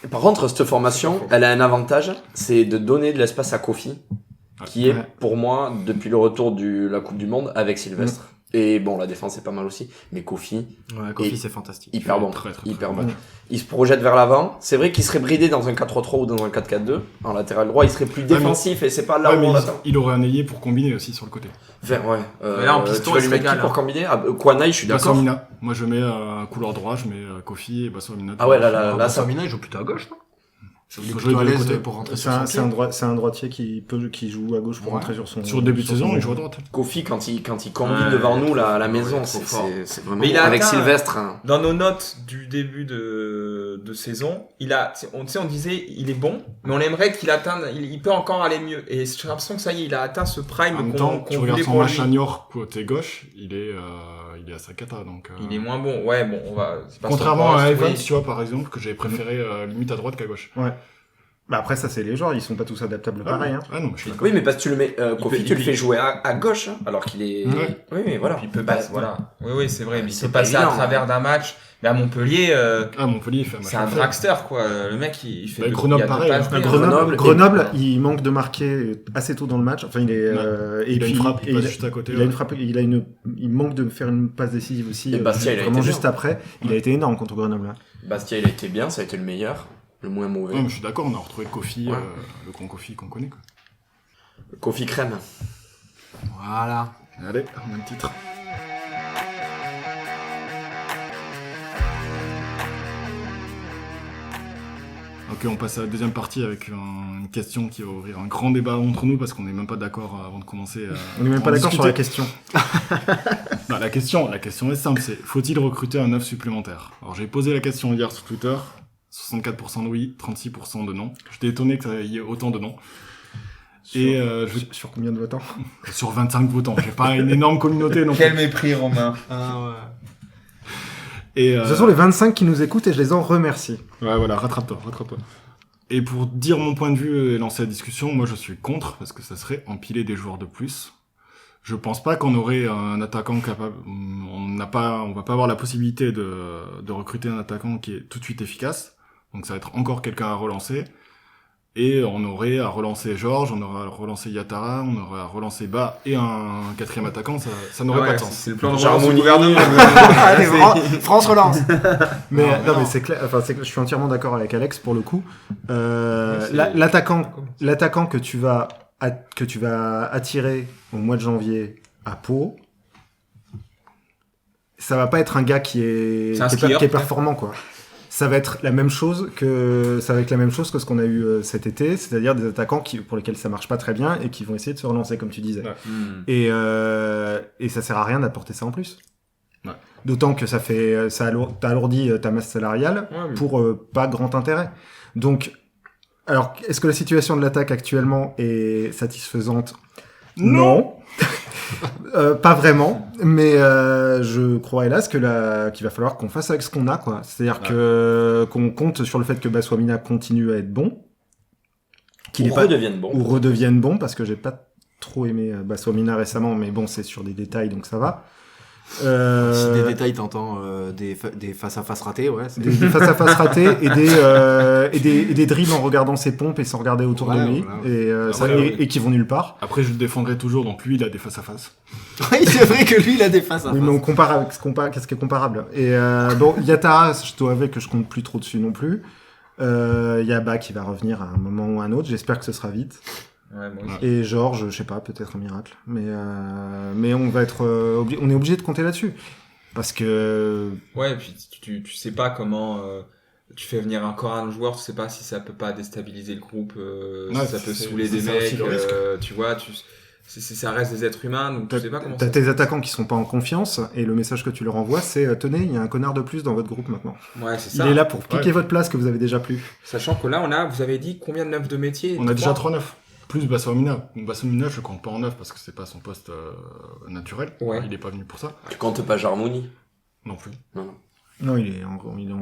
Et par contre, cette formation, elle a un avantage, c'est de donner de l'espace à Kofi, qui est Ouais. pour moi, depuis le retour de la Coupe du Monde, avec Sylvestre. Et bon, la défense est pas mal aussi, mais Kofi, Ouais, Kofi, Et- c'est fantastique. hyper bon, Très, très, hyper très bon. bon. Il se projette vers l'avant. C'est vrai qu'il serait bridé dans un 4-3-3 ou dans un 4-4-2. En latéral droit, il serait plus défensif et c'est pas là Ouais, où mais on l'attend. il aurait un ailier pour combiner aussi sur le côté. Ouais. Mais là, en piston, tu vas il lui se mettre qui régale, pour hein. combiner Kouanaï, je suis d'accord. Bassamina. Moi, je mets couloir droit, je mets Kofi et Bassamina. Ah ouais, là, ça... Samina, il joue plutôt à gauche, non? Il est Faut plutôt jouer à de l'aise côté. pour rentrer C'est sur son un, pied. c'est un droitier qui joue à gauche pour Ouais. rentrer sur son... Sur le début de sur saison, son- il joue à droite. Kofi, quand il combine Ouais, devant nous, là, à la ouais, maison, trop fort. c'est vraiment... Mais il a Avec atteint- Sylvestre, hein. Dans nos notes du début de saison, on disait il est bon, mais on aimerait qu'il atteigne, il peut encore aller mieux. Et j'ai l'impression que ça y est, il a atteint ce prime En même qu'on temps, tu qu'on regardes voulait son pour match lui. à Niort côté gauche, il est à sa cata. Donc, Il est moins bon. Ouais, bon, on va. c'est pas contrairement son poste, à Evans, oui. tu vois, par exemple, que j'avais préféré limite à droite qu'à gauche. Bah après, ça, c'est les joueurs, ils sont pas tous adaptables pareil. Hein. Ah non, mais je suis d'accord. Oui, mais parce que tu le mets, Kofi, peut- tu le il- fais jouer à gauche, hein, alors qu'il est... Ouais. Oui, mais voilà. Il peut Bah, passer, voilà. Oui, c'est vrai. Mais il C'est peut pas passer à évident, travers d'un match. Mais à Montpellier, Ah, Montpellier, il fait un match. c'est un parfait. dragster, quoi. Le mec, il fait. Bah, deux- Grenoble, il y a deux pareil, passes hein. D, hein. Grenoble, Grenoble, et- il manque de marquer assez tôt dans le match. Enfin, il est... et Il a puis, une frappe, et il passe juste à côté. il a une frappe, il manque de faire une passe décisive aussi. Et Bastia, il a vraiment été juste bien. après. Il a été énorme contre Grenoble. Hein. Bastia, il a été bien, ça a été le meilleur, le moins mauvais. Ouais, mais je suis d'accord, on a retrouvé Kofi, Ouais. le grand Kofi qu'on connaît. Quoi. Kofi crème. Voilà. Allez, on a le titre. Ok, on passe à la deuxième partie avec une question qui va ouvrir un grand débat entre nous parce qu'on n'est même pas d'accord avant de commencer. On n'est même pas d'accord sur la question. Non, la question est simple, c'est faut-il recruter un 9 supplémentaire? Alors j'ai posé la question hier sur Twitter, 64% de oui, 36% de non. J'étais étonné que ça y ait autant de non. Et Sur combien de votants? sur 25 votants, j'ai pas une énorme communauté non plus. Quel mépris, Romain. Ah ouais. Et, Ce sont les 25 qui nous écoutent et je les en remercie. Ouais, voilà, rattrape-toi. Et pour dire mon point de vue et lancer la discussion, moi je suis contre, parce que ça serait empiler des joueurs de plus. Je pense pas qu'on aurait un attaquant capable, on va pas avoir la possibilité de recruter un attaquant qui est tout de suite efficace. Donc ça va être encore quelqu'un à relancer. Et on aurait à relancer Georges, on aurait à relancer Yatara, on aurait à relancer Ba et un quatrième attaquant, ça n'aurait Ouais, pas de sens. c'est le plan de Jarmouni, relance du gouvernement. Allez, France relance. Mais Non, mais c'est clair. Enfin, je suis entièrement d'accord avec Alex pour le coup. c'est- L'attaquant que tu vas attirer au mois de janvier à Pau, ça va pas être un gars qui est C'est un skieur, qui est peut-être. performant quoi. Ça va être la même chose que ce qu'on a eu cet été, c'est-à-dire des attaquants pour lesquels ça marche pas très bien et qui vont essayer de se relancer comme tu disais. Ouais. Hmm. Et ça sert à rien d'apporter ça en plus. Ouais. D'autant que t'as alourdi ta masse salariale Ouais, mais- pour pas grand intérêt. Donc, alors, est-ce que la situation de l'attaque actuellement est satisfaisante? Non. Pas vraiment, mais je crois hélas qu'il va falloir qu'on fasse avec ce qu'on a, quoi. C'est-à-dire Ouais. qu'on compte sur le fait que Baswamina continue à être bon, qu'il Ou est pas redeviennent bons. ou redevienne bon, parce que j'ai pas trop aimé Baswamina récemment, mais bon, c'est sur des détails, donc ça va. Si des détails, t'entends des face-à-face ratés, ouais. Des face-à-face ratés et des dribbles en regardant ses pompes et sans regarder autour de Voilà, lui, voilà. et qui vont nulle part. Après, je le défendrai toujours, donc lui, il a des face-à-face. Oui, c'est vrai que lui, il a des face-à-face. Oui, mais on compare avec qu'est-ce qui est comparable. Et bon, Yatara, je dois avouer que je compte plus trop dessus non plus. Yaba qui va revenir à un moment ou à un autre. J'espère que ce sera vite. Ouais, moi aussi. Et Georges, je sais pas, peut-être un miracle. Mais on va être, on est obligé de compter là-dessus. Parce que, Ouais, et puis tu sais pas comment tu fais venir encore un joueur, tu sais pas si ça peut pas déstabiliser le groupe, Ouais, si ça peut c'est- saouler c'est des ça aussi mecs, le risque. tu vois, ça reste des êtres humains, donc tu sais pas comment t'as ça. tes attaquants qui sont pas en confiance, et le message que tu leur envoies, c'est tenez, il y a un connard de plus dans votre groupe maintenant. Ouais, c'est Il ça. est là pour piquer Ouais. votre place que vous avez déjà plus. Sachant que là, vous avez dit combien de neufs de métier? On a déjà 3 neufs. Plus Bassamina. Bassamina, je compte pas en neuf parce que c'est pas son poste naturel. Ouais. Il est pas venu pour ça. Tu comptes pas Jarmouni. Non plus. Non, il est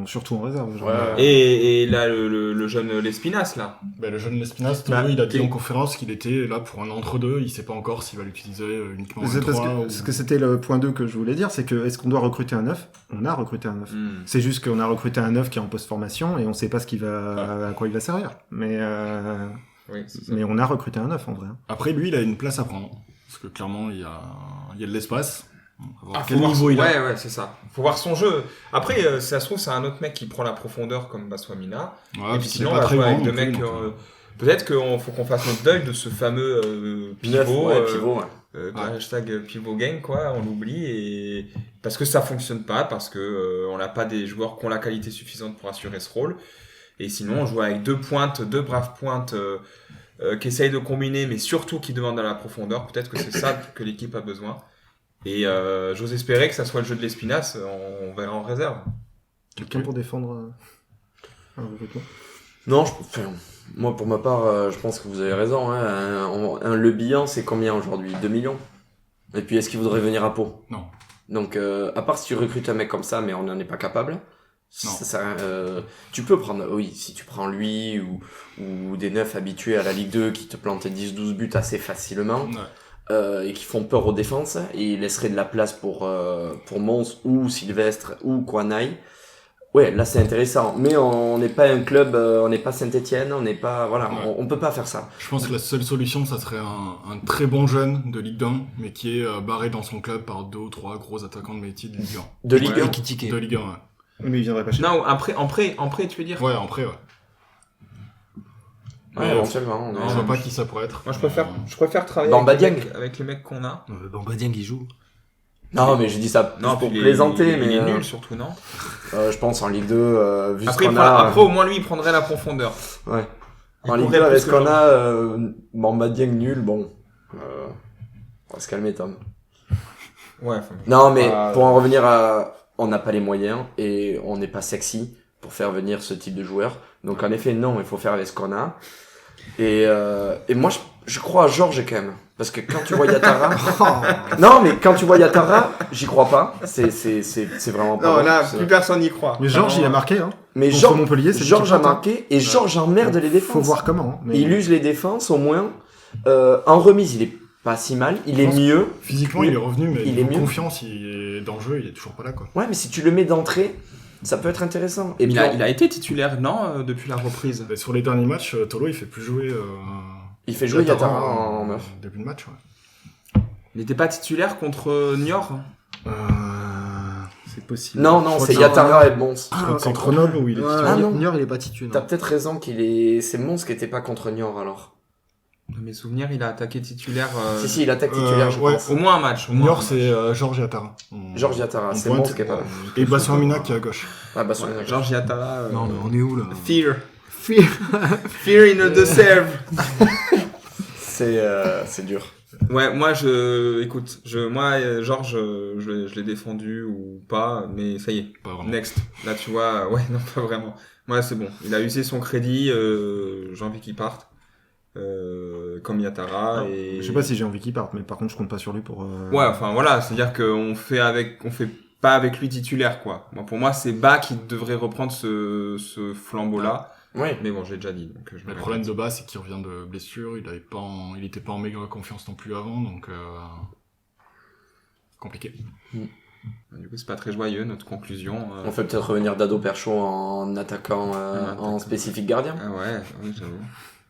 surtout en réserve. genre. Et là, le jeune Lespinasse, là. Ben, le jeune Lespinas, Bah, il a dit et- en conférence qu'il était là pour un entre-deux. Il sait pas encore s'il va l'utiliser uniquement en C'est parce 3 que, ce que c'était le point 2 que je voulais dire, c'est que est-ce qu'on doit recruter un neuf? On a recruté un neuf. Hmm. C'est juste qu'on a recruté un neuf qui est en post-formation et on sait pas à quoi il va servir. Oui, c'est ça. Mais on a recruté un neuf en vrai. Après, lui, il a une place à prendre. Parce que clairement, il y a de l'espace. À quel niveau il a. Ouais, c'est ça. Faut voir son jeu. Après, si ça se trouve, c'est un autre mec qui prend la profondeur comme Baswamina. Ouais, et puis sinon, on va jouer avec deux mecs. Peut-être qu'il faut qu'on fasse notre deuil de ce fameux pivot. Pivot, ouais. Hashtag pivot gang, quoi. On l'oublie. Et parce que ça fonctionne pas, parce que on n'a pas des joueurs qui ont la qualité suffisante pour assurer ce rôle. Et sinon, on joue avec deux braves pointes qui essayent de combiner, mais surtout qui demandent de la profondeur. Peut-être que c'est ça que l'équipe a besoin. Et j'ose espérer que ça soit le jeu de l'Espinasse, on verra en réserve. Quelqu'un pour défendre un recrutement? Non, moi pour ma part, je pense que vous avez raison. Hein. Le bilan, c'est combien aujourd'hui? 2 millions. Et puis est-ce qu'il voudrait venir à Pau? Non. Donc à part si tu recrutes un mec comme ça, mais on n'en est pas capable. Non. Tu peux prendre, oui, si tu prends lui ou des neufs habitués à la Ligue 2 qui te plantent 10-12 buts assez facilement. Ouais. Et qui font peur aux défenses et ils laisseraient de la place pour Mons ou Sylvestre ou Kouanaï. Ouais, là c'est intéressant, mais on n'est pas un club, on n'est pas Saint-Etienne, on n'est pas, voilà, Ouais. on peut pas faire ça. Je pense que la seule solution, ça serait un très bon jeune de Ligue 1, mais qui est barré dans son club par 2 ou 3 gros attaquants de métier de Ligue 1. De Ligue 1. Ekitike. De Ligue 1, ouais. Mais il viendrait pas chez Non, après, tu veux dire? Ouais, après, ouais. Ouais, Mais, éventuellement. Je vois pas qui ça pourrait être. Moi, je préfère travailler Bamba avec Dieng. avec les mecs qu'on a. Bamba Dieng, il joue. Non, mais je dis ça plus pour puis plaisanter, il mais est nul surtout, non? je pense en Ligue 2, vu Après, ce qu'on a. après, au moins lui, il prendrait la profondeur. Ouais. Il En Ligue pourrait 2, avec plus ce que qu'on Jean. a, Bamba Dieng nul, bon. On va se calmer, Tom. Ouais, enfin, Non, mais pas- pour en revenir à, on n'a pas les moyens et on n'est pas sexy pour faire venir ce type de joueur. Donc en effet, non, il faut faire avec ce qu'on a. Et moi, je crois à Georges quand même, parce que quand tu vois Yatara, non, mais quand tu vois Yatara, j'y crois pas. C'est vraiment pas. Non, bon. là, C'est- plus personne n'y croit. Mais Georges, il a marqué, hein. Mais Contre Georges, Montpellier, c'est Georges a l'équipe marqué et Georges emmerde les défenses. Faut voir comment. Hein, mais... Il use les défenses au moins. En remise, il est pas si mal. Il est pense- mieux. Physiquement, Oui. il est revenu, mais Il est mieux. confiance, il est dans le jeu, il est toujours pas là, quoi. Ouais, mais si tu le mets d'entrée, ça peut être intéressant. Et Il puis, a été titulaire, non, depuis la reprise. Et sur les derniers matchs, Tolo, il fait plus jouer. il fait jouer Yatara en neuf. Début de match, ouais. Il n'était pas titulaire contre Niort. C'est possible. Non, Je non, crois c'est que Yatara et Mons. Je crois que c'est Grenoble où il est Ah, non. Niort, il est pas titulaire. T'as peut-être raison c'est Mons qui était pas contre Niort alors. Dans mes souvenirs, il a attaqué titulaire. Si, il attaque titulaire, je ouais. pense. Au moins un match. au moins un Niort, match. c'est Georges Yatara. Georges Yatara, En c'est pointe, Mons qui est pas là. Et Bassoamina qui est à gauche. Ah, bah, Ouais, Georges Yatara. Non, mais on est où là? Fear. Fear in the serve. C'est dur. Ouais, moi, Georges, je l'ai défendu ou pas, mais ça y est. Pas vraiment. Next. Là, tu vois, ouais, non, pas vraiment. Moi, c'est bon. Il a usé son crédit, j'ai envie qu'il parte. Comme Yatara et... Je sais pas si j'ai envie qu'il parte, mais par contre, je compte pas sur lui pour. Ouais, enfin, voilà. C'est-à-dire qu'on fait pas avec lui titulaire, quoi. Moi, pour moi, c'est Bas qui devrait reprendre ce flambeau-là. Ouais. Mais bon, j'ai déjà dit, donc je me Le répète. problème de base, c'est qu'il revient de blessure, il était pas en méga confiance non plus avant, donc compliqué. Du coup, c'est pas très joyeux, notre conclusion. On fait peut-être revenir Dado Percho en attaquant, en spécifique gardien. Ah ouais, oui, j'avoue.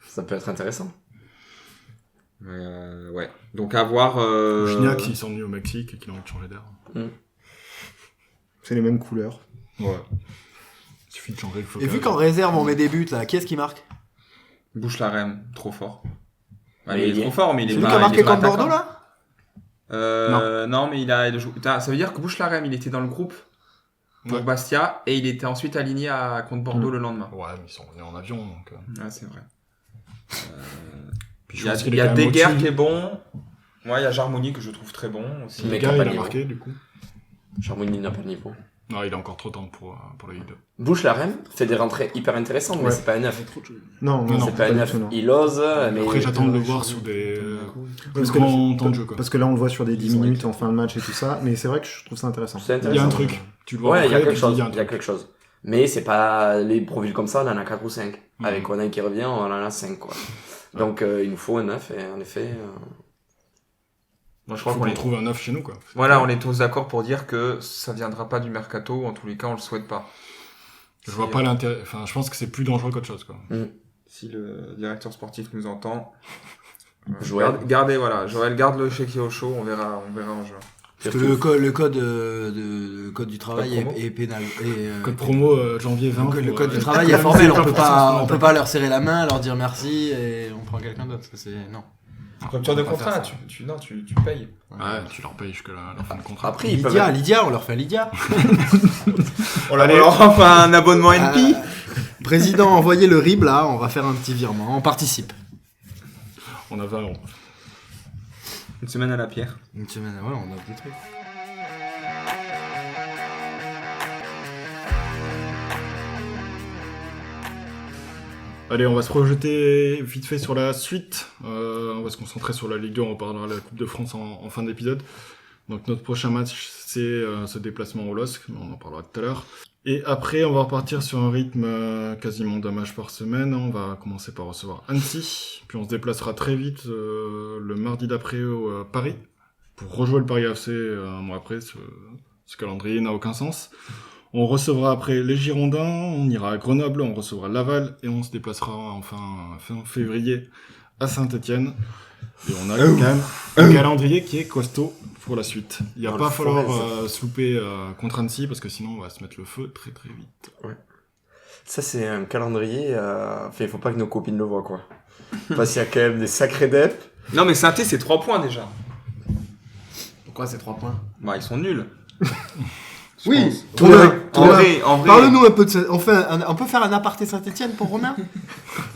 Ça peut être intéressant. Mais ouais. Donc à voir. Gignac, s'il s'ennuie au Mexique et qu'il a envie de changer d'air. C'est les mêmes couleurs. Ouais. Il suffit de changer le Et flocage. vu qu'en réserve on met des buts là, qui est-ce qui marque? Bouche la Rème, trop fort. Ah, Mais il il est trop fort, mais il est Celui pas. qui a il marqué est pas contre Bordeaux attaquant. là? Non, mais Putain, ça veut dire que Bouche la Rème, il était dans le groupe pour Ouais. Bastia et il était ensuite aligné contre Bordeaux le lendemain. Ouais, mais ils sont revenus en avion, donc... Ah, c'est vrai. Puis Il je y a, pense qu'il il y est a quand même Deguerre au-dessus. qui est bon. Moi, il y a Jarmouni que je trouve très bon aussi. Mais Le qui a gars, pas il de a niveau. marqué, du coup. Charmouni n'a pas de niveau. Non, il a encore trop de temps pour la Ligue 2. Bouche la Rème fait des rentrées hyper intéressantes, mais Ouais. c'est pas un neuf. Non, Non, C'est pas un du neuf. tout, non. Il ose, mais. Après, j'attends de le voir sur des Parce plus que, grands temps de jeu, quoi. parce que là, on le voit sur des 10 Ils ont minutes été- en fin de match et tout ça, mais c'est vrai que je trouve ça intéressant. C'est Il y a intéressant. un truc. Tu le vois Ouais, il y a après, quelque puis chose. il y a un Il y a truc. quelque chose. Mais c'est pas les profils comme ça, on en a 4 ou 5. Mhm. Avec Onaï qui revient, on en a 5, quoi. Donc, il nous faut un 9, et en effet. Moi, je Il crois faut qu'on qu'on est. trouve un 9 chez nous, quoi. Voilà, on est tous d'accord pour dire que ça viendra pas du mercato. En tous les cas, on le souhaite pas. Je vois pas l'intérêt... Enfin, je pense que c'est plus dangereux qu'autre chose, quoi. Si le directeur sportif nous entend, Joël. gardez, voilà, Joël, garde le chéquier au chaud, on verra en juin. Parce que le code du travail Code promo. est pénal. Code promo janvier 20. Le pour, code du euh, travail est économiser formel, 20% on peut pas leur serrer la main, leur dire merci et on prend quelqu'un d'autre. Ça, c'est non. Rupture de On va pas contrat, faire ça. tu payes. Ouais, tu leur payes jusqu'à la fin du contrat. Après, ils peuvent. Lydia, on leur fait Lydia. On leur offre un abonnement NP. Président, envoyez le RIB là, on va faire un petit virement, on participe. On a 20 euros. Une semaine à la pierre. Une semaine, ouais, on offre des trucs. Allez, on va se projeter vite fait sur la suite. On va se concentrer sur la Ligue 2, on reparlera de la Coupe de France en fin d'épisode. Donc notre prochain match, c'est ce déplacement au LOSC, mais on en parlera tout à l'heure. Et après, on va repartir sur un rythme quasiment d'un match par semaine. On va commencer par recevoir Annecy, puis on se déplacera très vite le mardi d'après au Paris, pour rejouer le Paris FC un mois après. Ce calendrier n'a aucun sens. On recevra après les Girondins, on ira à Grenoble, on recevra Laval, et on se déplacera enfin fin février à Saint-Etienne. Et on a quand même un calendrier qui est costaud pour la suite. Il va pas falloir se louper contre Annecy, parce que sinon on va se mettre le feu très très vite. Ouais. Ça, c'est un calendrier. Enfin, il faut pas que nos copines le voient, quoi. Parce qu'il y a quand même des sacrés deps. Non, mais Saint-Étienne, c'est 3 points déjà. Pourquoi c'est 3 points? Bah, ils sont nuls. Je Oui, pense. En vrai. Parle-nous un peu de ça. On peut faire un aparté Saint-Etienne pour Romain?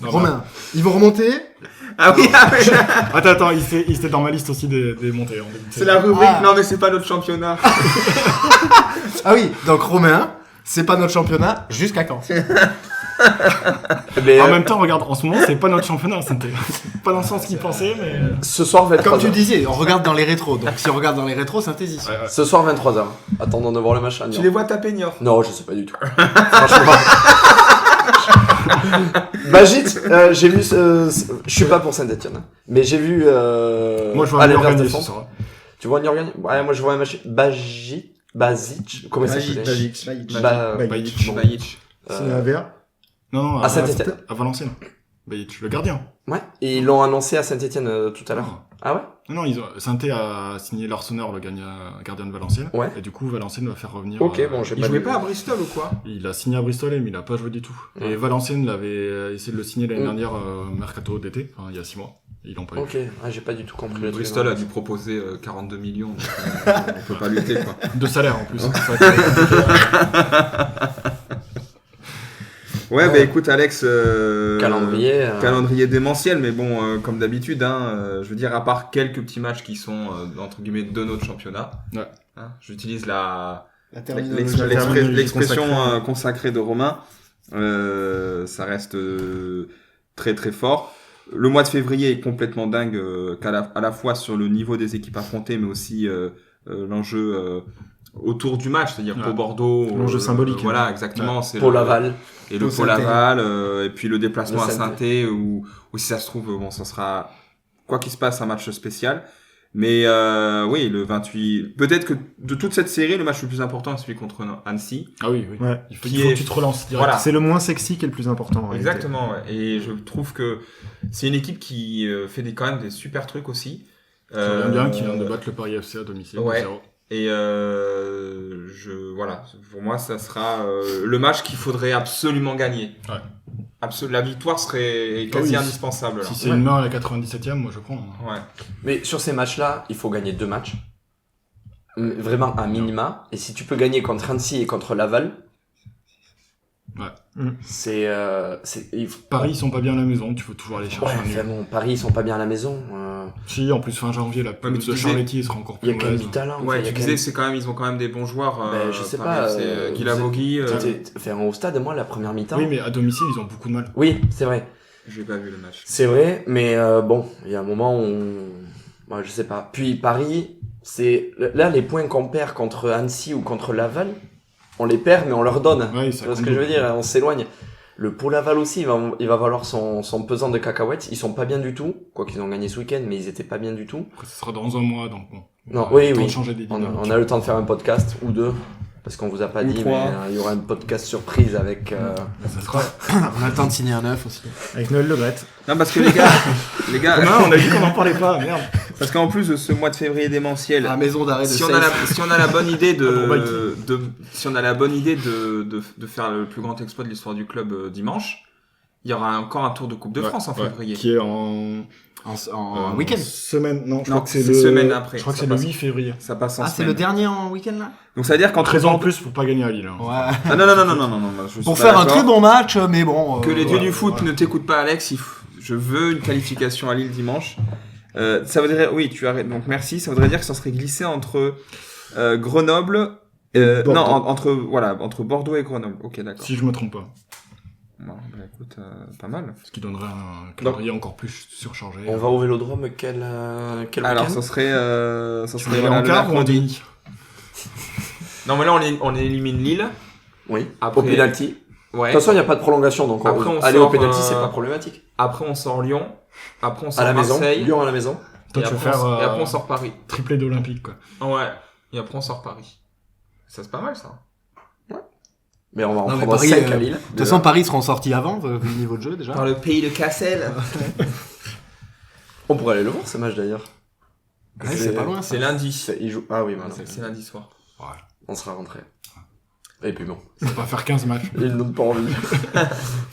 Non, Romain, ils vont remonter. Ah oui, Attends, il était dans ma liste aussi des montées. c'est la rubrique. Ah. Non, mais c'est pas notre championnat. Ah oui, donc Romain, c'est pas notre championnat jusqu'à quand? Mais, En même temps, regarde, en ce moment, c'est pas notre championnat, c'était pas dans le sens qu'il pensait, mais... ce soir, 23h. Comme tu disais, on regarde dans les rétros. Donc si on regarde dans les rétros, Saint-Étienne. Ouais, ouais. Ce soir, 23h. Attendons de voir le match à Tu Niort. les vois taper Niort. Non, je sais pas du tout. Franchement. Bagit, j'ai vu. Je suis pas pour Saint-Etienne, mais j'ai vu. Moi, je vois un Albert gagner ce Stéphane. soir. Tu vois Niort gagner? Ouais, moi je vois un match. Basic. Comment ça s'appelle? Bajic. Bon. Bajic. C'est un verre. Non, À Saint-Etienne. à Valenciennes. Bajic, le gardien. Ouais. Et ils l'ont annoncé à Saint-Etienne tout à l'heure. Non. Ah ouais? Non, Saint-Étienne a signé Larsonneur, le gardien de Valenciennes. Ouais. Et du coup, Valenciennes va faire revenir... Ok, bon, j'ai Il pas jouait vu. pas à Bristol ou quoi? Il a signé à Bristol, mais il a pas joué du tout. Ouais. Et Valenciennes l'avait essayé de le signer l'année Mm. dernière, mercato d'été, enfin, il y a 6 mois. Et ils l'ont pas eu. Ok, ah, j'ai pas du tout compris le truc. Bristol a dû proposer 42 millions. Donc, on peut pas lutter, quoi. De salaire, en plus. Ouais, bah écoute, Alex. Calendrier. Calendrier démentiel, mais bon, comme d'habitude, je veux dire, à part quelques petits matchs qui sont, entre guillemets, de notre championnat. Ouais. Hein, j'utilise l'expression consacrée. consacrée de Romain. Ça reste très très fort. Le mois de février est complètement dingue, à la fois sur le niveau des équipes affrontées, mais aussi l'enjeu autour du match, c'est-à-dire Ouais. pour Bordeaux. L'enjeu symbolique. Voilà, exactement. C'est Pour le- Laval. et le Pour Pôle Saint-Étienne. Laval, et puis le déplacement Le à Saint-Étienne. Saint-Étienne, où si ça se trouve, bon, ça sera, quoi qu'il se passe, un match spécial. Mais oui, le 28... Peut-être que de toute cette série, le match le plus important est celui contre Annecy. Ah oui, oui. Ouais. Il faut Qui que est- tu te relances direct. Voilà. C'est le moins sexy qui est le plus important. en réalité. Exactement, ouais. Et je trouve que c'est une équipe qui fait quand même des super trucs aussi. Ça revient bien, qui vient de battre le Paris FC à domicile. Ouais. 2-0. Et voilà, pour moi, ça sera le match qu'il faudrait absolument gagner. Ouais. La victoire serait quasi oui, indispensable. Là. Si c'est une main à la 97e, moi je prends. Ouais. Mais sur ces matchs-là, il faut gagner 2 matchs. Vraiment un minima. Et si tu peux gagner contre Annecy et contre Laval, Ouais. c'est Paris, ils sont pas bien à la maison, tu peux toujours aller Ouais, chercher un enfin nul. bon, Paris, ils sont pas bien à la maison. Si, en plus, fin janvier, la mais pelouse tu de disais- Charletti sera encore Il y plus a quand même mauvaise. du talent. Ouais, il y a tu quand disais, même- ils ont quand même des bons joueurs. Ben, je sais Paris, pas, c'est vous Guy Lavogui. Enfin, au stade, moi, la première mi-temps. Oui, mais à domicile, ils ont beaucoup de mal. Oui, c'est vrai. J'ai pas vu le match. C'est vrai, mais bon, il y a un moment où moi, je sais pas. Puis Paris, c'est là les points qu'on perd contre Annecy ou contre Laval, on les perd mais on leur donne. Ouais, Tu vois ce que je veux dire? On s'éloigne. Le Pôle Laval aussi, il va valoir son pesant de cacahuètes. Ils sont pas bien du tout. Quoi qu'ils ont gagné ce week-end, mais ils étaient pas bien du tout. Après, ce sera dans un mois, donc bon. Non, On a oui, le temps oui. de changer des dynamiques. On a le temps de faire un podcast ou 2. Parce qu'on vous a pas Ou dit, 3. mais il y aura un podcast surprise avec. Ça sera... On a le temps de signer un œuf aussi. Avec Noël Le Gret. Non, parce que les gars, Romain, on a dit qu'on n'en parlait pas, merde. Parce qu'en plus de ce mois de février démentiel, La maison d'arrêt de si on a la bonne idée si on a la bonne idée de faire le plus grand exploit de l'histoire du club dimanche, il y aura encore un tour de Coupe de France en février. Qui est en week-end. Semaine, non, je Non, crois que c'est c'est le... semaine après. Je crois que Ça c'est le passe- 8 février. Ça passe en Ah, c'est semaine. le dernier en week-end là. Donc ça veut dire qu'entre 13 ans en Bordeaux- plus pour pas gagner à Lille. Hein. Ouais. Ah non, je suis Pour pas faire un d'accord. très bon match, mais bon. Que les dieux voilà, du foot voilà. ne t'écoutent pas, Alex. Je veux une qualification à Lille dimanche. Ça voudrait, oui, tu arrêtes. Donc merci. Ça voudrait dire que ça serait glissé entre Grenoble, Bordeaux. non, entre Bordeaux et Grenoble. Ok, d'accord. Si je me trompe pas. Bon, bah, écoute, pas mal. Ce qui donnerait un calendrier encore plus surchargé. On va au Vélodrome quel Alors, week-end ça serait, Tu serait veux aller en le quart ou en mercredi. demi? Non, mais là, on élimine Lille. Oui, Après- au pénalty. De Ouais. toute façon, il n'y a pas de prolongation, donc Après, on aller au sort, pénalty, c'est pas problématique. Après, on sort Lyon. Après, on sort À la maison, Marseille. Lyon à la maison. Toi, et, tu veux après, faire et après, on sort Paris. triplé d'Olympique, quoi. Ouais. Et après, on sort Paris. Ça, c'est pas mal, ça. Mais on va en Non, mais prendre Paris, 5 à Lille. De toute façon, Paris seront sortis avant, vu le niveau de jeu déjà. Par le pays de Cassel. On pourrait aller le voir, ce match d'ailleurs. Ouais, c'est pas loin. C'est lundi. Il joue... Ah oui, voilà. C'est lundi soir. Ouais. On sera rentré. Et puis bon, On va faire 15 matchs. ils n'ont pas envie.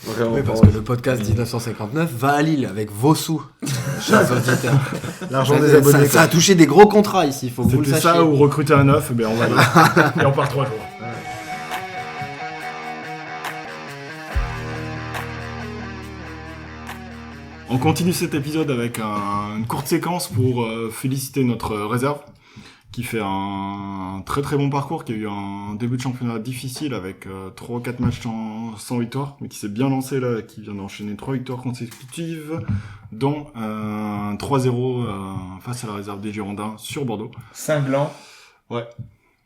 Vraiment Oui, pas parce que envie. le podcast 1959 va à Lille avec vos sous, chers auditeurs. L'argent Ça, des ça- abonnés. ça a touché des gros contrats ici, il faut que vous le C'était sachiez. ça ou recruter un neuf, ben on va aller. Et on part 3 jours. On continue cet épisode avec une courte séquence pour féliciter notre réserve qui fait un très très bon parcours, qui a eu un début de championnat difficile avec 3 ou 4 matchs sans victoire, mais qui s'est bien lancé là, qui vient d'enchaîner 3 victoires consécutives, dont 3-0 face à la réserve des Girondins sur Bordeaux. Cinglant. Ouais.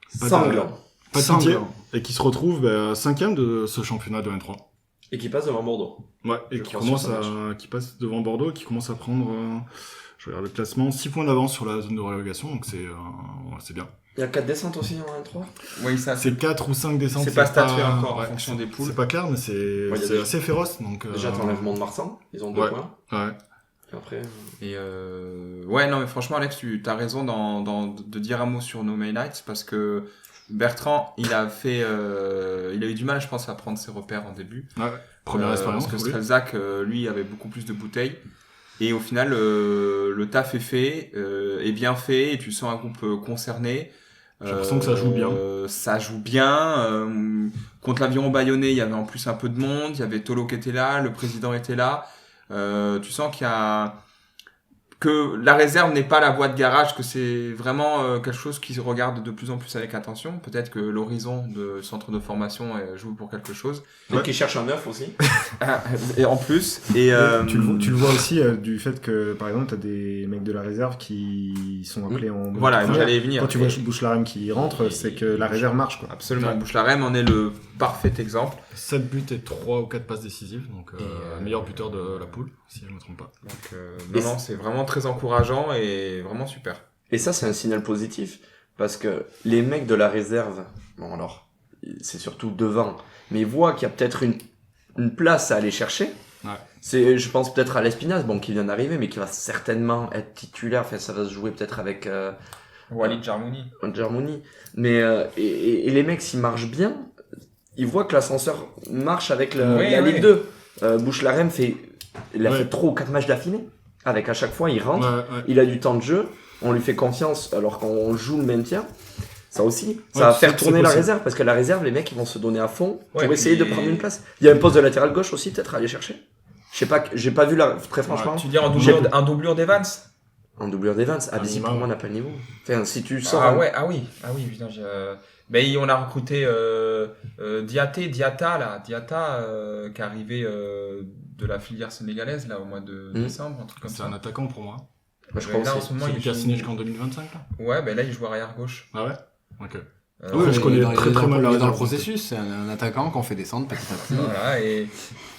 Sanglant. Pas de pitié, Sanglant. et qui se retrouve 5e de ce championnat de N3. Et qui passe devant Bordeaux. Ouais, et Je qui crois commence sur ce qui passe devant Bordeaux, qui commence à prendre, je regarde le classement, 6 points d'avance sur la zone de relégation, donc c'est bien. Il y a 4 descentes aussi en 1-3. Oui, ça, C'est 4 ou 5 descentes. c'est pas statué encore en fonction des poules. C'est pas clair, mais c'est Ouais, y a c'est des- assez féroce, donc. Déjà, t'enlèves Mont-de-Marsan. Ils ont 2 Ouais. points. Ouais. Et après... Et ouais, non, mais franchement, Alex, tu as raison de dire un mot sur No May Nights parce que Bertrand, il a eu du mal, je pense, à prendre ses repères en début. Ouais. Première expérience. Parce que pour lui. Strelzak, lui, avait beaucoup plus de bouteilles. Et au final, le taf est fait, est bien fait, et tu sens un groupe concerné. J'ai l'impression que ça joue bien. Ça joue bien. Contre l'Aviron Bayonnais, il y avait en plus un peu de monde. Il y avait Tolo qui était là, le président était là. Tu sens que la réserve n'est pas la voie de garage, que c'est vraiment quelque chose qui se regarde de plus en plus avec attention. Peut-être que l'horizon de centre de formation joue pour quelque chose. Donc, ils cherchent un 9 aussi. Et en plus, et Tu le vois aussi du fait que, par exemple, t'as des mecs de la réserve qui sont appelés en... voilà, première. j'allais y venir. Quand tu vois Et- Bouchelarem qui rentre, c'est que la réserve marche, quoi. Absolument, Ouais. Bouchelarem en est le parfait exemple. 7 buts et 3 ou 4 passes décisives, donc Et, meilleur buteur de la poule, si je ne me trompe pas. Donc, non, c'est vraiment très encourageant et vraiment super. Et ça, c'est un signal positif. Parce que les mecs de la réserve, bon alors, c'est surtout devant, mais ils voient qu'il y a peut-être une place à aller chercher. Ouais. C'est, je pense peut-être à l'Espinasse, bon, qui vient d'arriver, mais qui va certainement être titulaire. Enfin, ça va se jouer peut-être avec Walid Jarmouni. Germany. Mais et les mecs, s'ils marchent bien, ils voient que l'ascenseur marche avec la Ligue 2. Bouchelarem il a Ouais. fait 3 ou 4 matchs d'affilée. Avec à chaque fois, il rentre. Ouais. Il a du temps de jeu, on lui fait confiance alors qu'on joue le maintien. Ça aussi, ça Ouais, va tu sais faire que tourner c'est la possible. réserve parce que la réserve, les mecs, ils vont se donner à fond pour Ouais, essayer de puis- prendre une place. Il y a un poste de latéral gauche aussi, peut-être à aller chercher. Je sais pas, j'ai pas vu très franchement. Tu dis J'ai- un doublure d'Evans? En doublure d'Evans, Abissi minimum. pour moi n'a pas le niveau. Enfin, si tu sors. Ah ouais, ah oui, putain, ben, on a recruté Diata, qui est arrivé de la filière sénégalaise là au mois de décembre, un truc comme C'est ça. un attaquant pour moi. Bah, je Et crois là, en aussi. ce moment, Celui il qui a joue- signé jusqu'en 2025 là. Ouais, ben là, il joue arrière gauche. Ah ouais. Ok. Oui, Après, je connais il est très très mal la il est dans le réserve. processus, c'est un attaquant qu'on fait descendre petit à petit. Voilà, et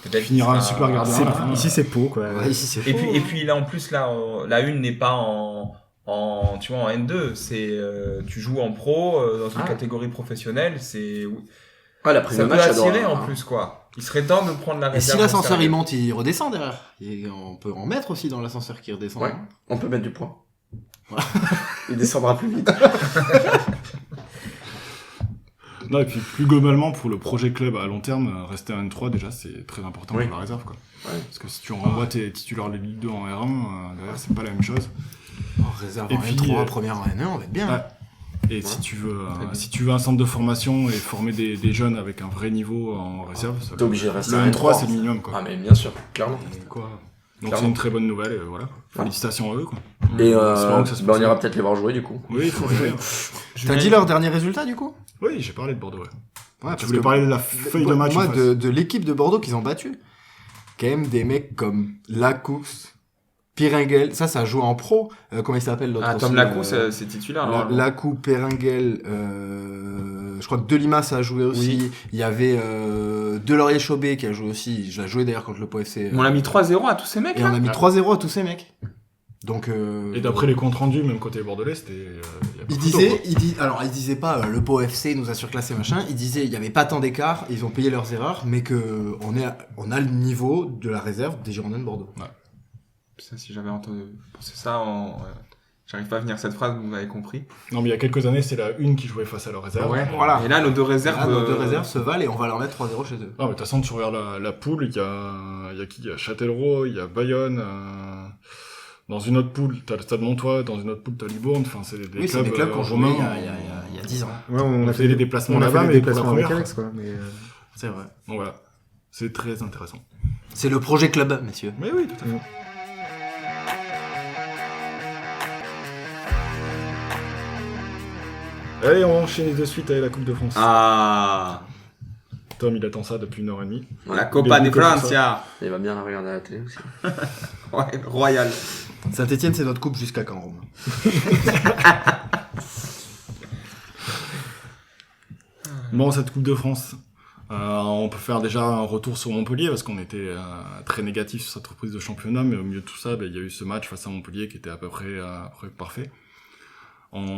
peut-être Finira qu'il un super gardien. C'est- Ah. Ici, c'est Pau, quoi. Ouais, ici c'est Et fou. puis là, en plus, là, la une n'est pas tu vois, en N2, c'est, tu joues en pro, dans une Ah. catégorie professionnelle, c'est, Ah, la prise ça de peut match, elle doit- attirer en plus, quoi. Il serait temps de prendre la Et si réserve. l'ascenseur en sérieux. il monte, il redescend derrière. Et on peut en mettre aussi dans l'ascenseur qui redescend. Ouais. On peut mettre du point. Il descendra plus vite. Non, et puis plus globalement, pour le projet club à long terme, rester en N3, déjà, c'est très important Oui. pour la réserve, quoi. Ouais. Parce que si tu renvoies tes titulaires de Ligue 2 en R1, derrière, c'est pas la même chose. Réserve Et en puis, N3, première en N1, on va être bien. Ouais. Et si tu veux, un centre de formation et former des jeunes avec un vrai niveau en réserve, ça, T'es obligé de rester le en N3, N3. c'est le minimum, quoi. Ah, mais bien sûr, clairement. Et quoi. Donc Clairement. c'est une très bonne nouvelle, et voilà. Félicitations à eux, quoi. Et Espérons que ça se on passe ira bien. peut-être les voir jouer, du coup. Oui, il faut rêver. T'as dit leur dernier résultat, du coup? Oui, j'ai parlé de Bordeaux, ouais. Ouais, Tu voulais parler de la feuille de match Moi, en face. de l'équipe de Bordeaux qu'ils ont battu. Quand même des mecs comme Lacous, Piringel, ça joue en pro. Comment il s'appelle l'autre Ah, Tom aussi, Lacou, c'est titulaire. normalement. Lacou, Piringel, je crois que Delima ça a joué aussi. Il y avait Delaurier-Chauvet qui a joué aussi. Je l'ai joué d'ailleurs contre le Pau FC. On a mis 3-0 à tous ces mecs Et là. on a mis 3-0 à tous ces mecs. Donc Et d'après les comptes rendus, même côté bordelais, c'était... il disait pas le Pau FC nous a surclassé machin, il disait il y avait pas tant d'écart, ils ont payé leurs erreurs, mais que on a le niveau de la réserve des Girondins de Bordeaux. Putain, si j'avais entendu penser ça, j'arrive pas à venir cette phrase, vous m'avez compris. Non, mais il y a quelques années, c'est la une qui jouait face à leur réserve. Voilà. Et là, nos deux réserves. Là, nos deux réserves se valent et on va leur mettre 3-0 chez eux. Ah, mais de toute façon, tu regardes la poule, il y a qui? Il y a Châtellerault, il y a Bayonne, dans une autre poule, t'as le Stade Montois, dans une autre poule, t'as Libourne, enfin, c'est des Oui, c'est clubs des clubs qu'on jouait romains. il y a 10 ans. Ouais, On a fait des déplacements on a là-bas, fait des mais pour la déplacements avec première. Alex, quoi. Mais, C'est vrai. Donc voilà, c'est très intéressant. C'est le projet club, messieurs. Mais oui, tout à fait. Allez, on va enchaîner de suite avec la Coupe de France. Ah, Tom, il attend ça depuis 1h30. la Copa de Début comme Francia. Il va bien la regarder à la télé aussi. Ouais, royal. Saint-Etienne, c'est notre coupe jusqu'à quand, Romain? Bon, cette Coupe de France, on peut faire déjà un retour sur Montpellier parce qu'on était très négatif sur cette reprise de championnat, mais au milieu de tout ça, il y a eu ce match face à Montpellier qui était à peu près parfait.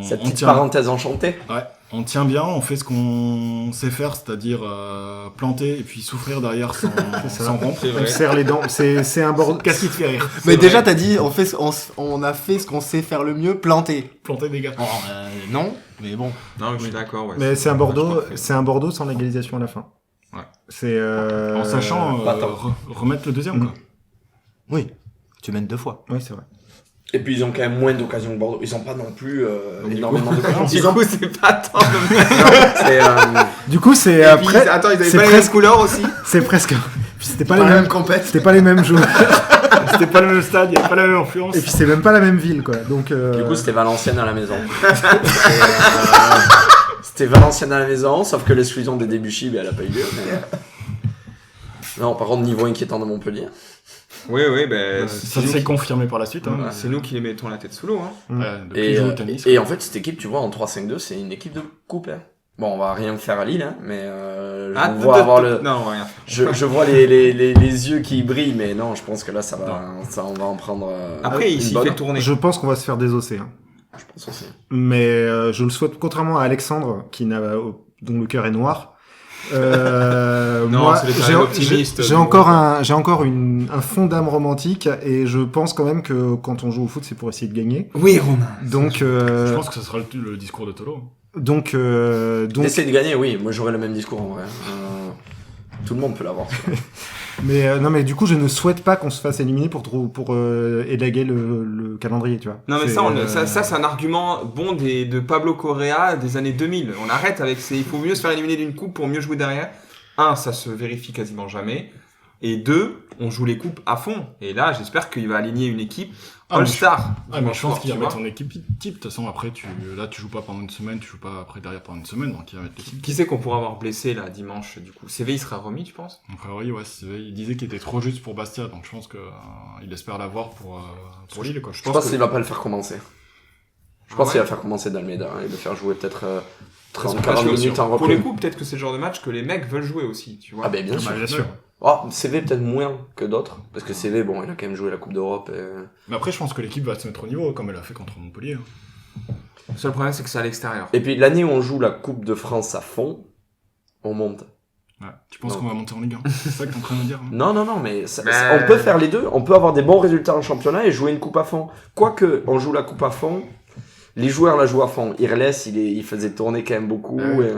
Cette On petite tient, parenthèse enchantée. ouais, on tient bien, on fait ce qu'on sait faire, c'est-à-dire planter et puis souffrir derrière sans rompre. C'est on vrai. serre les dents. C'est un Bordeaux. Qu'est-ce qui te fait rire? Mais déjà, t'as dit, on a fait ce qu'on sait faire le mieux, planter. Planter des gars. Non, mais bon. Non, je suis d'accord. Ouais, Mais c'est un Bordeaux, parfait. c'est un Bordeaux sans l'égalisation à la fin. Ouais. C'est En sachant pas tant. remettre le deuxième, quoi. Oui, tu mènes 2 fois. Oui, c'est vrai. Et puis ils ont quand même moins d'occasions que Bordeaux. Ils ont pas non plus énormément d'occasions. Du Ils ont coup, c'est pas tant. c'est, Du coup, c'est Et puis, après, attends, ils avaient c'est pas les presque- mêmes couleurs aussi. c'est presque. C'était pas Pas les la mêmes. même compète. C'était pas les mêmes joueurs. C'était pas le même stade, il y avait pas la même influence. Et puis c'est même pas la même ville, quoi. Donc. Du coup, c'était Valenciennes à la maison. C'était Valenciennes à la maison, sauf que l'exclusion des Debuchy, elle a pas eu lieu. Mais... Non, par contre, niveau inquiétant de Montpellier. Oui, ben. Ça s'est confirmé par la suite. Hein. C'est nous qui les mettons la tête sous l'eau. Hein. Ouais, depuis Et, qu'ils jouent au tennis. et en fait, cette équipe, tu vois, en 3-5-2, c'est une équipe de coupe. Hein. Bon, on va rien faire à Lille, hein, mais je vois avoir le. Non, on va rien faire. Je vois les yeux qui brillent, mais non, je pense que là, on va en prendre. Après, il une s'y bonne. fait tourner. Je pense qu'on va se faire désosser. Hein. Je pense aussi. Mais je le souhaite, contrairement à Alexandre, dont le cœur est noir. Non, Moi, c'est l'éternel optimiste. j'ai encore un fond d'âme romantique et je pense quand même que quand on joue au foot, c'est pour essayer de gagner. Oui, Romain. Donc, Je pense que ce sera le discours de Tolo. donc, Essayer de gagner, oui. Moi, j'aurais le même discours en vrai. Tout le monde peut l'avoir. non, mais du coup, je ne souhaite pas qu'on se fasse éliminer pour élaguer le calendrier, tu vois. Non, mais C'est, ça, c'est un argument bon de Pablo Correa des années 2000. On arrête avec il faut mieux se faire éliminer d'une coupe pour mieux jouer derrière. 1, ça se vérifie quasiment jamais. Et 2, on joue les coupes à fond. Et là, j'espère qu'il va aligner une équipe All-Star. Mais je pense qu'il va tu mettre vois. son équipe type. De toute façon, après, tu joues pas pendant une semaine, tu joues pas après derrière pendant une semaine, donc il va mettre l'équipe. Qui c'est qu'on pourra avoir blessé là dimanche du coup? CV il sera remis, tu penses? Donc, oui, ouais, il disait qu'il était trop juste pour Bastia, donc je pense que il espère l'avoir pour Lille, quoi. Je pense qu'il va pas le faire commencer. Je pense qu'il va faire commencer Dalmeida et le faire jouer peut-être 30-40 minutes en Pour repos. les coupes, peut-être que c'est le genre de match que les mecs veulent jouer aussi, tu vois. Ah ben bien sûr. bien sûr. Oh, CV peut-être moins que d'autres, parce que CV, bon, il a quand même joué la Coupe d'Europe. Mais après, je pense que l'équipe va se mettre au niveau, comme elle a fait contre Montpellier. Hein. Le seul problème, c'est que c'est à l'extérieur. Et puis l'année où on joue la Coupe de France à fond, on monte. Ouais. Tu penses Non. qu'on va monter en Ligue 1? C'est ça que t'es en train de dire? Hein. Non, mais on peut faire les deux. On peut avoir des bons résultats en championnat et jouer une coupe à fond. Quoique, on joue la coupe à fond les joueurs la jouent à fond. Irles, il faisait tourner quand même beaucoup. Ouais,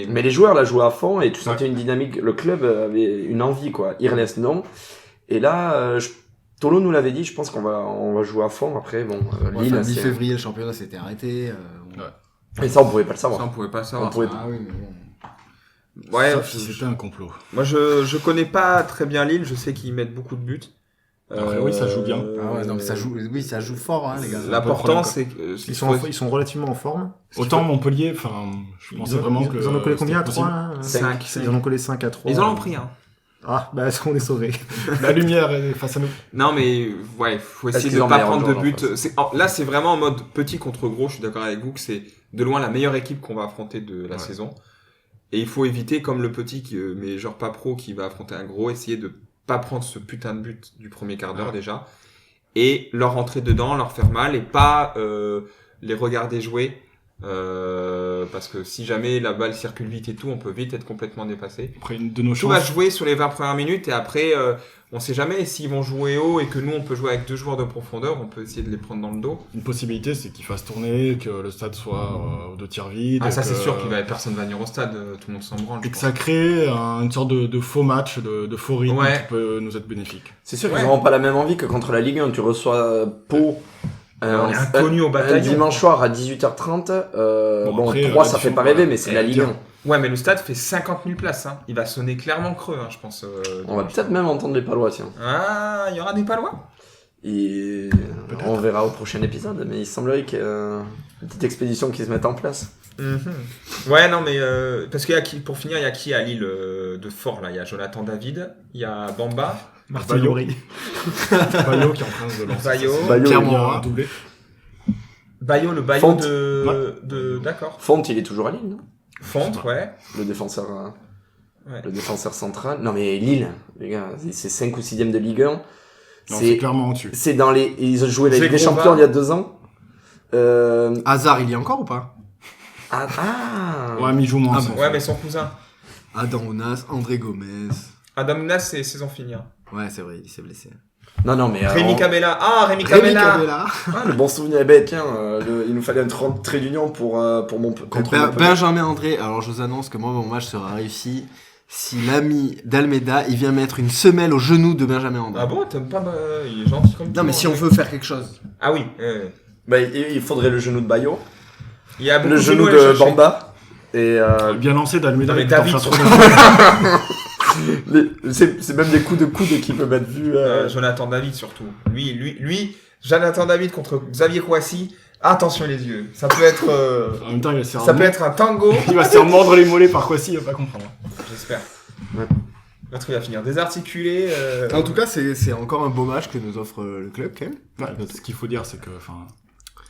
Mais les joueurs la jouaient à fond et tu sentais une dynamique. Le club avait une envie, quoi. Irles, non. Et là, Tolo nous l'avait dit, je pense qu'on va jouer à fond. Après, bon, Lille, Enfin, mi-février, le championnat s'était arrêté. Et ça, on pouvait pas le savoir. Ça, on pouvait pas savoir. On pouvait- Ah oui, mais bon. Ouais, Sauf si c'était un complot. moi, je connais pas très bien Lille. Je sais qu'ils mettent beaucoup de buts. Après, oui, ça joue bien. Ah ouais, non, ça joue fort, hein, les gars. L'important, problème, c'est que Ils sont relativement en forme. Autant Montpellier, enfin, je pensais vraiment que. Ils en ont collé combien à c'était 3 possible. 5. Ils en ont collé 5 à 3. Ils en ont pris un. Ah, bah, on est sauvés. La lumière est face à nous. Non, mais ouais, faut Parce essayer qu'ils de ont pas meilleur prendre de joueur en buts. face. Là, c'est vraiment en mode petit contre gros. Je suis d'accord avec vous que c'est de loin la meilleure équipe qu'on va affronter de la saison. Et il faut éviter, comme le petit, mais genre pas pro, qui va affronter un gros, essayer de pas prendre ce putain de but du premier quart d'heure déjà. Et leur rentrer dedans, leur faire mal et pas les regarder jouer. Parce que si jamais la balle circule vite et tout, on peut vite être complètement dépassé. Après, une de nos Tout va chances. jouer sur les 20 premières minutes et après, on sait jamais s'ils vont jouer haut et que nous, on peut jouer avec 2 joueurs de profondeur, on peut essayer de les prendre dans le dos. Une possibilité, c'est qu'il fasse tourner, que le stade soit aux 2 tiers vide. Ah, ça, et c'est que- sûr qu'il va personne va venir au stade, tout le monde s'en branle. Et je que pense. ça crée une sorte de faux match, de faux rythme Ouais. qui peut nous être bénéfique. C'est sûr Ouais. qu'ils n'auront pas la même envie que contre la Ligue 1. Tu reçois Pau. On est inconnu au un bataillon. dimanche soir à 18h30. Bon, après, 3, ça là-dessus, fait pas on va- rêver, mais c'est la Ligue 1. Ouais, mais le stade fait 50 000 places. Hein. Il va sonner clairement creux, hein, je pense. On va peut-être même entendre les Palois, tiens. Ah, il y aura des Palois. Et on verra au prochain épisode, mais il semblerait qu'il y ait une petite expédition qui se mette en place. Ouais, non, mais parce qu'il y a qui, pour finir, il y a qui à Lille de fort là. Il y a Jonathan David, il y a Bamba, Martiniori. Bayo qui est en train de lancer. Bayo, Bayo, Pierre il y a Morin, doublé. Bayo, le Bayo Font. de d'accord. Font, il est toujours à Lille, non? Fonte, ouais. Le défenseur, Ouais. le défenseur central. Non, mais Lille, les gars, c'est 5 ou 6e de Ligue 1. Non, c'est C'est clairement au-dessus. c'est dans les. Ils ont joué la Ligue des Zegrova. Champions il y a 2 ans. Hazard, il y est encore ou pas? Ouais, mais il joue moins. Ah ça, Ouais, mais son cousin. Adam Ounas, André Gomez. Adam Nas, c'est saison finie. Hein. Ouais, c'est vrai, il s'est blessé. Non, non, mais. Rémi Cabella. Ah, Rémi Rémi Cabella. Cabella. Ah, le bon souvenir. Eh ben, tiens, il nous fallait un trait d'union pour mon. contre Montpellier. Benjamin André. Alors, je vous annonce que moi, mon match sera réussi si l'ami d'Almeida, il vient mettre une semelle au genou de Benjamin André. Ah bon, t'aimes pas il est gentil comme Non, mais tout, si hein. on veut faire quelque chose. Ah oui. Bah, il faudrait le genou de Bayo, Il y a beaucoup le genou genoux à aller de chercher. Bamba. Et Bien lancé d'Almeida. Non, mais il peut en David, faire surtout. trop. c'est même des coups de coude qui peuvent être vus. Jonathan David surtout. Lui, Jonathan David contre Xavier Kouassi. Attention les yeux. Ça peut être, En même temps, il va se faire ça peut être un tango. Il va se faire mordre les mollets par Kwasi, il va pas comprendre. J'espère. Ouais. L'autre il va finir désarticulé. En tout cas, c'est encore un beau match que nous offre le club, quand même. Ouais, ce qu'il faut dire, c'est que, enfin,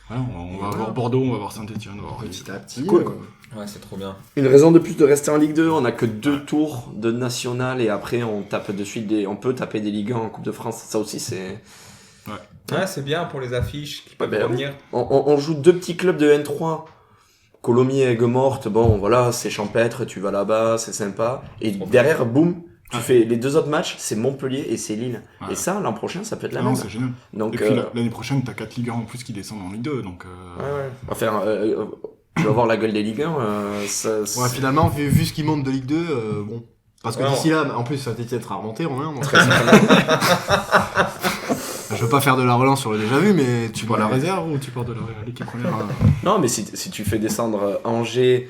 on va avoir Bordeaux, on va avoir Saint-Etienne, on va avoir Petit à petit. Cool, quoi. Ouais, c'est trop bien. Une raison de plus de rester en Ligue 2. On a que 2 tours de national et après on tape de suite on peut taper des Ligue 1 en Coupe de France. Ça aussi c'est. Ouais, c'est bien pour les affiches qui peuvent ben revenir. On joue 2 petits clubs de N3. Colomiers et Aigues-Mortes, bon voilà, c'est champêtre, tu vas là-bas, c'est sympa. Et derrière, boum, tu fais les 2 autres matchs, c'est Montpellier et c'est Lille. Ouais. Et ça, l'an prochain, ça peut être la Ah non, même. c'est génial. Donc, Et puis l'année prochaine, t'as 4 Ligue 1 en plus qui descendent en Ligue 2, donc. ouais. Enfin, tu vas voir la gueule des Ligue 1. Ouais, finalement, vu ce qui monte de Ligue 2, bon. Parce que Ouais, d'ici là, en plus, Saint-Etienne sera remonté, Romain. Donc je veux pas faire de la relance sur le déjà vu, mais Tu parles de la réserve ou tu parles de l'équipe première Non, mais si tu fais descendre Angers,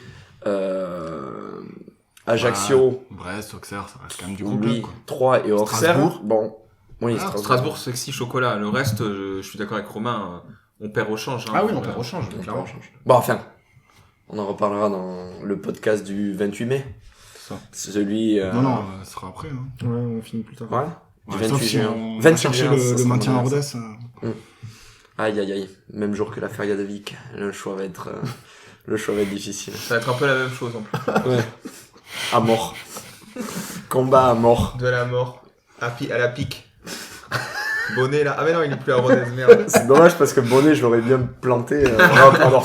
Ajaccio, Brest, Auxerre, ça reste quand même du gros club, oui, quoi. 3 et Auxerre, Strasbourg. bon. Oui, Ah, Strasbourg, sexy chocolat. Le reste, je suis d'accord avec Romain, on perd au change. Hein. Ah oui, on peut rechange, clairement. Bon, enfin, on en reparlera dans le podcast du 28 mai. C'est ça. Celui. Non, ce sera après. Hein. Ouais, on finit plus tard. Ouais. Du Ouais, sauf 28 si juin. on va 28 chercher juin, ça le sera maintien à mon Rodez. Aïe, aïe, aïe. Même jour que la Feria de Vic. Le choix va être difficile. Ça va être un peu la même chose en plus. Ouais. À mort. Combat à mort. De la mort. À la pique. Bonnet là. Ah mais non, il est plus à Rodez, merde. C'est dommage parce que Bonnet, je l'aurais bien planté. Non, pardon.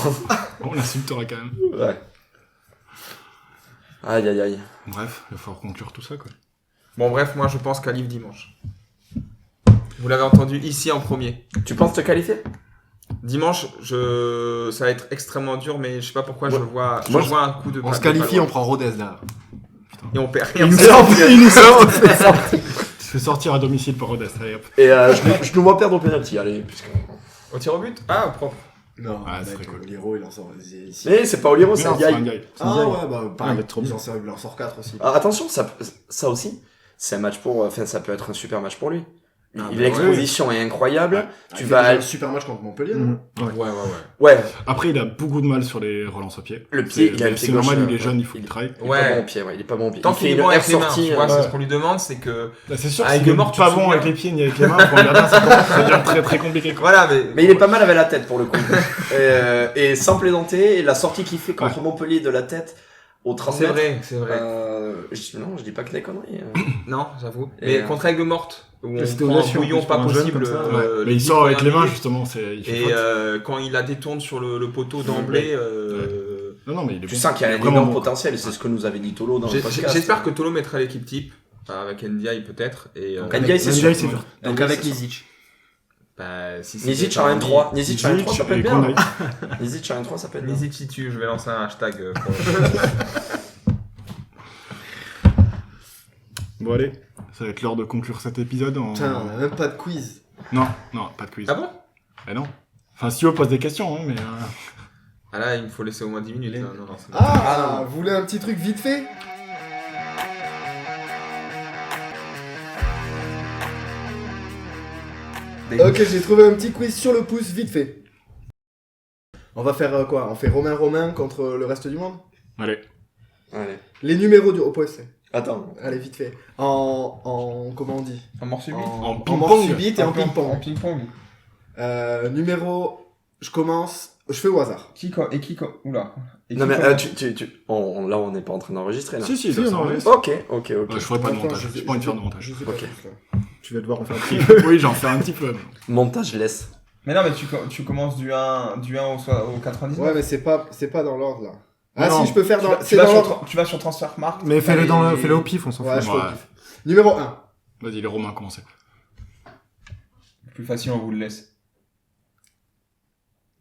On l'insultera quand même. Ouais. Aïe, aïe, aïe. Bref, il va falloir conclure tout ça, quoi. Bon bref, moi je pense qu'à Livre dimanche. Vous l'avez entendu ici en premier. Tu penses te qualifier? Dimanche, ça va être extrêmement dur, mais je sais pas pourquoi Ouais. je vois un coup de. On se de qualifie, Palois. on prend Rodez derrière. Et on perd Il rien. nous sort, il nous sort. Tu fais sortir à domicile pour Rodez, allez hop. Et je nous vois perdre au penalty, allez, puisque... Au tir au but. Ah, propre. Non, Ah, mec, c'est très cool. Oliro, il en sort ici. Mais c'est pas Oliro, c'est Non, c'est Ndiaye. un Ndiaye. Ah ouais, bah Ah, pareil, mais trop bien. il en sort 4 aussi. Ah, attention, ça aussi, c'est un match enfin, ça peut être un super match pour lui. Ah, bah L'exposition est incroyable. Ouais. Tu Il vas fait déjà un super match contre Montpellier, non Ouais. Ouais. Ouais, Après, il a beaucoup de mal sur les relances au pied. le pied, il a le C'est pied normal, gauche, il est jeune, il faut qu'il travaille. il est Ouais. pas bon au pied, ouais, il est pas bon au pied. Tant Il qu'il fait est une bon avec les mains, sortie, tu vois, c'est ouais. ce qu'on lui demande, c'est que. Là, c'est sûr, Avec s'il est Mort, tu pas te bon souviens. avec les pieds ni avec les mains, pour un gardien, ça devient très très compliqué. Quoi. Voilà, mais. Mais il est pas mal avec la tête pour le coup. Et sans plaisanter, la sortie qu'il fait contre Montpellier de la tête au 30 C'est mètres. vrai, c'est vrai. Non, je dis pas que des conneries. Non, j'avoue. Et, Mais contre Aigle Morte, où on c'était prend un audacieux, en bouillon plus, pas pour un jeune possible. comme ça. Ouais. les Mais il 10 sort avec les premières mains, minutes. justement. Il fait Et faute. quand il la détourne sur le poteau d'emblée, Non, non, mais il est Tu bon. sens qu'il y a Il un est vraiment énorme bon. potentiel, c'est ce que nous avait dit Tolo dans le podcast. j'espère que Tolo mettra l'équipe type, avec Ndiaye peut-être. Et, Ndiaye, c'est sûr. Ndiaye, c'est sûr. Donc avec Nizic. bah, si c'est Nizic pas à Andy- 1-3. Nizic à 1-3, ça peut et être bien. Konai. Nizic à 1-3, ça peut être bien. Nizic si tu, je vais lancer un hashtag. Bon, allez, ça va être l'heure de conclure cet épisode. Putain, on a même pas de quiz. Non, pas de quiz. Ah bon? Eh non. Enfin, si on pose des questions, hein, mais. Ah là, il me faut laisser au moins 10 minutes. Les- Non, non, c'est bon. Ah, vous voulez un petit truc vite fait? Ok, j'ai trouvé un petit quiz sur le pouce, vite fait. On va faire quoi? On fait Romain contre le reste du monde? Allez. Allez. Les numéros du OPC. Attends. Allez, vite fait. En comment on dit? Un mort subit. En En ping-pong. mort subite et en En ping-pong. ping-pong. Numéro... Je commence... Je fais au hasard. Oula. Et Non, qui mais commence là, on n'est pas en train d'enregistrer, là. Si, Si, ça on s'en enregistre. va. Ok. Ouais, je ferai pas de Attends, montage. J'ai pas envie de faire de montage. Je sais pas Ok. tous, là. Tu vas devoir en faire un petit. Oui, j'en fais un petit peu. Montage, je laisse. Mais non, mais tu commences du 1 au 99. Ouais, mais c'est pas dans l'ordre, là. Ah Non, si, je peux faire dans... Tu C'est vas dans sur l'ordre. tu vas sur Transfermarkt. Mais fais-le Allez. fais-le au pif, on s'en Ouais, fout. je fais Ouais. au pif. Numéro 1. Vas-y, les Romains, commencez. Plus facile, on vous le laisse.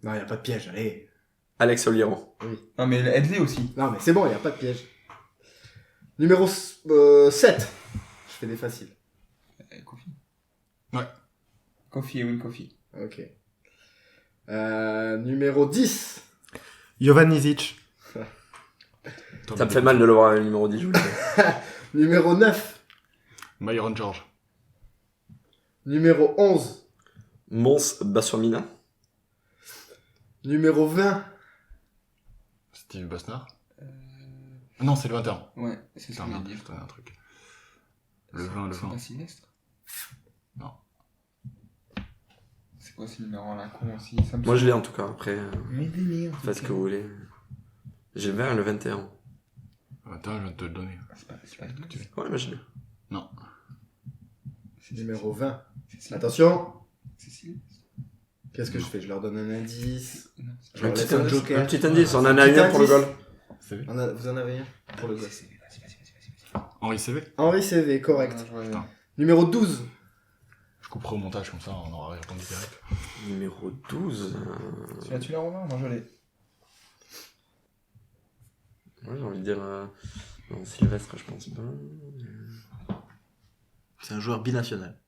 Non, y a pas de piège, allez. Alex Oliro. Non, mais aide-les aussi. Non, mais c'est bon, y a pas de piège. Numéro 7. Je fais des faciles. Kofi. Ouais. Kofi et Will Kofi. Ok. Numéro 10. Jovan Nizic. Ça me fait mal de le voir avec le numéro 10, je vous le dis. Numéro 9. Myron George. Numéro 11. Mons Bassurmina. Numéro 20. Steve Basnard. Ah non, c'est le 21. Ouais, c'est Putain, merde, putain, un truc. Le 20. C'est pas Sinistre? Non. C'est quoi ce numéro là con aussi? Ça me Moi, je l'ai en tout cas. Après, Mais délire. faites ce que vous voulez. J'ai le 20 et le 21. Attends, je viens de te le donner. C'est pas Ouais, mais je l'ai. Numéro 20. Attention. Cécile. Qu'est-ce que je fais? Je leur donne un indice. Non, Je Un leur laisse petit un indice. joker. Un petit indice, on en a Petit eu un pour le indice. goal. CV. Vous en avez un pour le goal. Vas-y. Henri CV. Henri CV, correct. Putain. Numéro 12. Je couperai au montage, comme ça, on aura répondu direct. Numéro 12. Tu l'as Romain? Moi je l'ai. Ouais, j'ai envie de dire. Non, Sylvestre, je pense pas. C'est un joueur binational.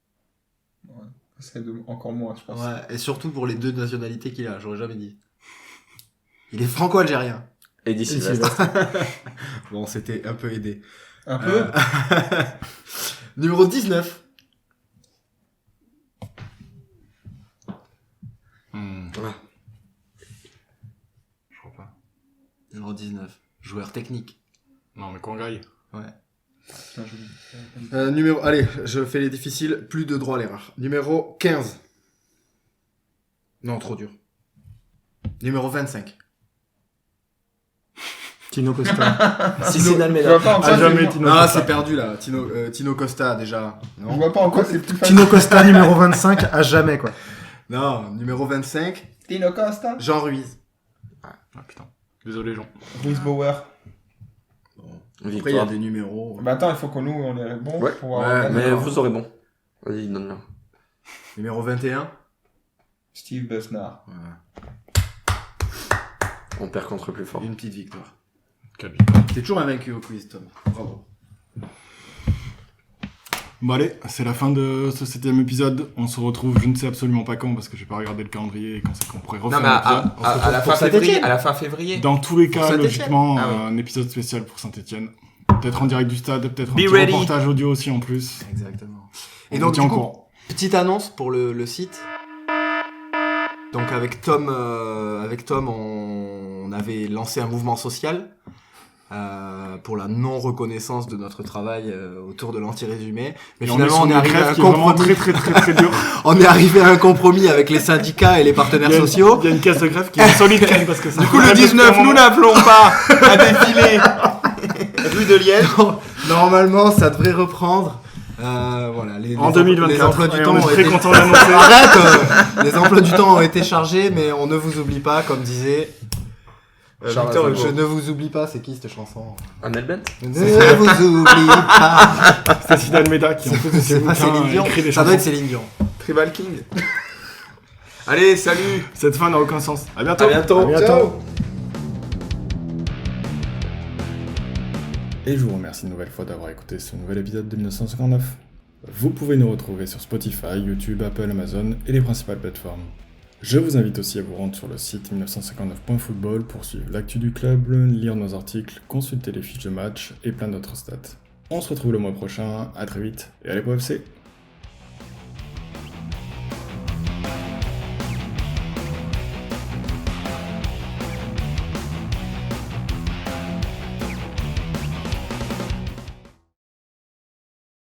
C'est encore moins, je pense. Ouais, et surtout pour les deux nationalités qu'il a, j'aurais jamais dit. Il est franco-algérien. Eddie Sylvestre. Bon, c'était un peu aidé. Un peu? Numéro 19. Ouais. Je crois pas. Numéro 19. Joueur technique. Non, mais Kwangai. Ouais. Putain, je- Numéro... Allez, je fais les difficiles, plus de droit à l'erreur. Numéro 15. Non, trop dur. Numéro 25. Tino Costa. Sissi Tu vois Almeida. pas en quoi Ah, c'est jamais moins- Tino Ah, Costa. c'est perdu là. Tino Costa déjà. Je Non, vois pas en quoi c'est plus facile. Tino Costa, numéro 25, à jamais, quoi. non, numéro 25. Tino Costa. Jean Ruiz. Ah putain. Désolé, Jean. Ruiz Bauer. Après, il y a Victoire. des numéros. Bah attends, il faut qu'on nous on les répond. Ouais, pour ouais, avoir- Mais vous aurez bon. Vas-y, donne-le. Numéro 21. Steve Besnard. Voilà. On perd contre le plus fort. Une petite victoire. Quelle victoire. T'es toujours invaincu au quiz, Tom. Bravo. Bon allez, c'est la fin de ce 7e épisode. On se retrouve, je ne sais absolument pas quand, parce que j'ai pas regardé le calendrier et quand c'est qu'on pourrait refaire Non, mais un épisode. à la fin février. À la fin février. Dans tous les cas, Saint-Étienne. logiquement, Ah oui. un épisode spécial pour Saint-Etienne. Peut-être en direct du stade, peut-être un Be petit ready. reportage audio aussi en plus. Exactement. On Et donc, vous tient du au coup, courant. petite annonce pour le site. Donc avec Tom, on avait lancé un mouvement social pour la non-reconnaissance de notre travail autour de l'anti-résumé. Mais Et finalement, on est arrivé à un qui est vraiment compromis. très dur. On est arrivé à un compromis avec les syndicats et les partenaires sociaux. Il y a une caisse de grève qui est solide quand même parce que ça. Du coup, le 19, nous n'appelons pas à défiler rue de Liège. Normalement, ça devrait reprendre. Voilà, En 2024. les emplois du Et temps on est ont très été... content d'annoncer. Arrête les emplois du temps ont été chargés, mais on ne vous oublie pas, comme disait... Victor Victor, Hugo. je ne vous oublie pas, c'est qui cette chanson? Amel Bent Je ne vous oublie pas. C'est Sid Almeida qui en plus de ses C'est pas bouquins Céline Dion. écrit des Ça doit être chansons. Céline Dion. Tribal King. Allez, salut. Cette fin n'a aucun sens. À bientôt. À bientôt. À bientôt. Ciao. Et je vous remercie une nouvelle fois d'avoir écouté ce nouvel épisode de 1959. Vous pouvez nous retrouver sur Spotify, YouTube, Apple, Amazon et les principales plateformes. Je vous invite aussi à vous rendre sur le site 1959.football pour suivre l'actu du club, lire nos articles, consulter les fiches de match et plein d'autres stats. On se retrouve le mois prochain, à très vite et allez POFC!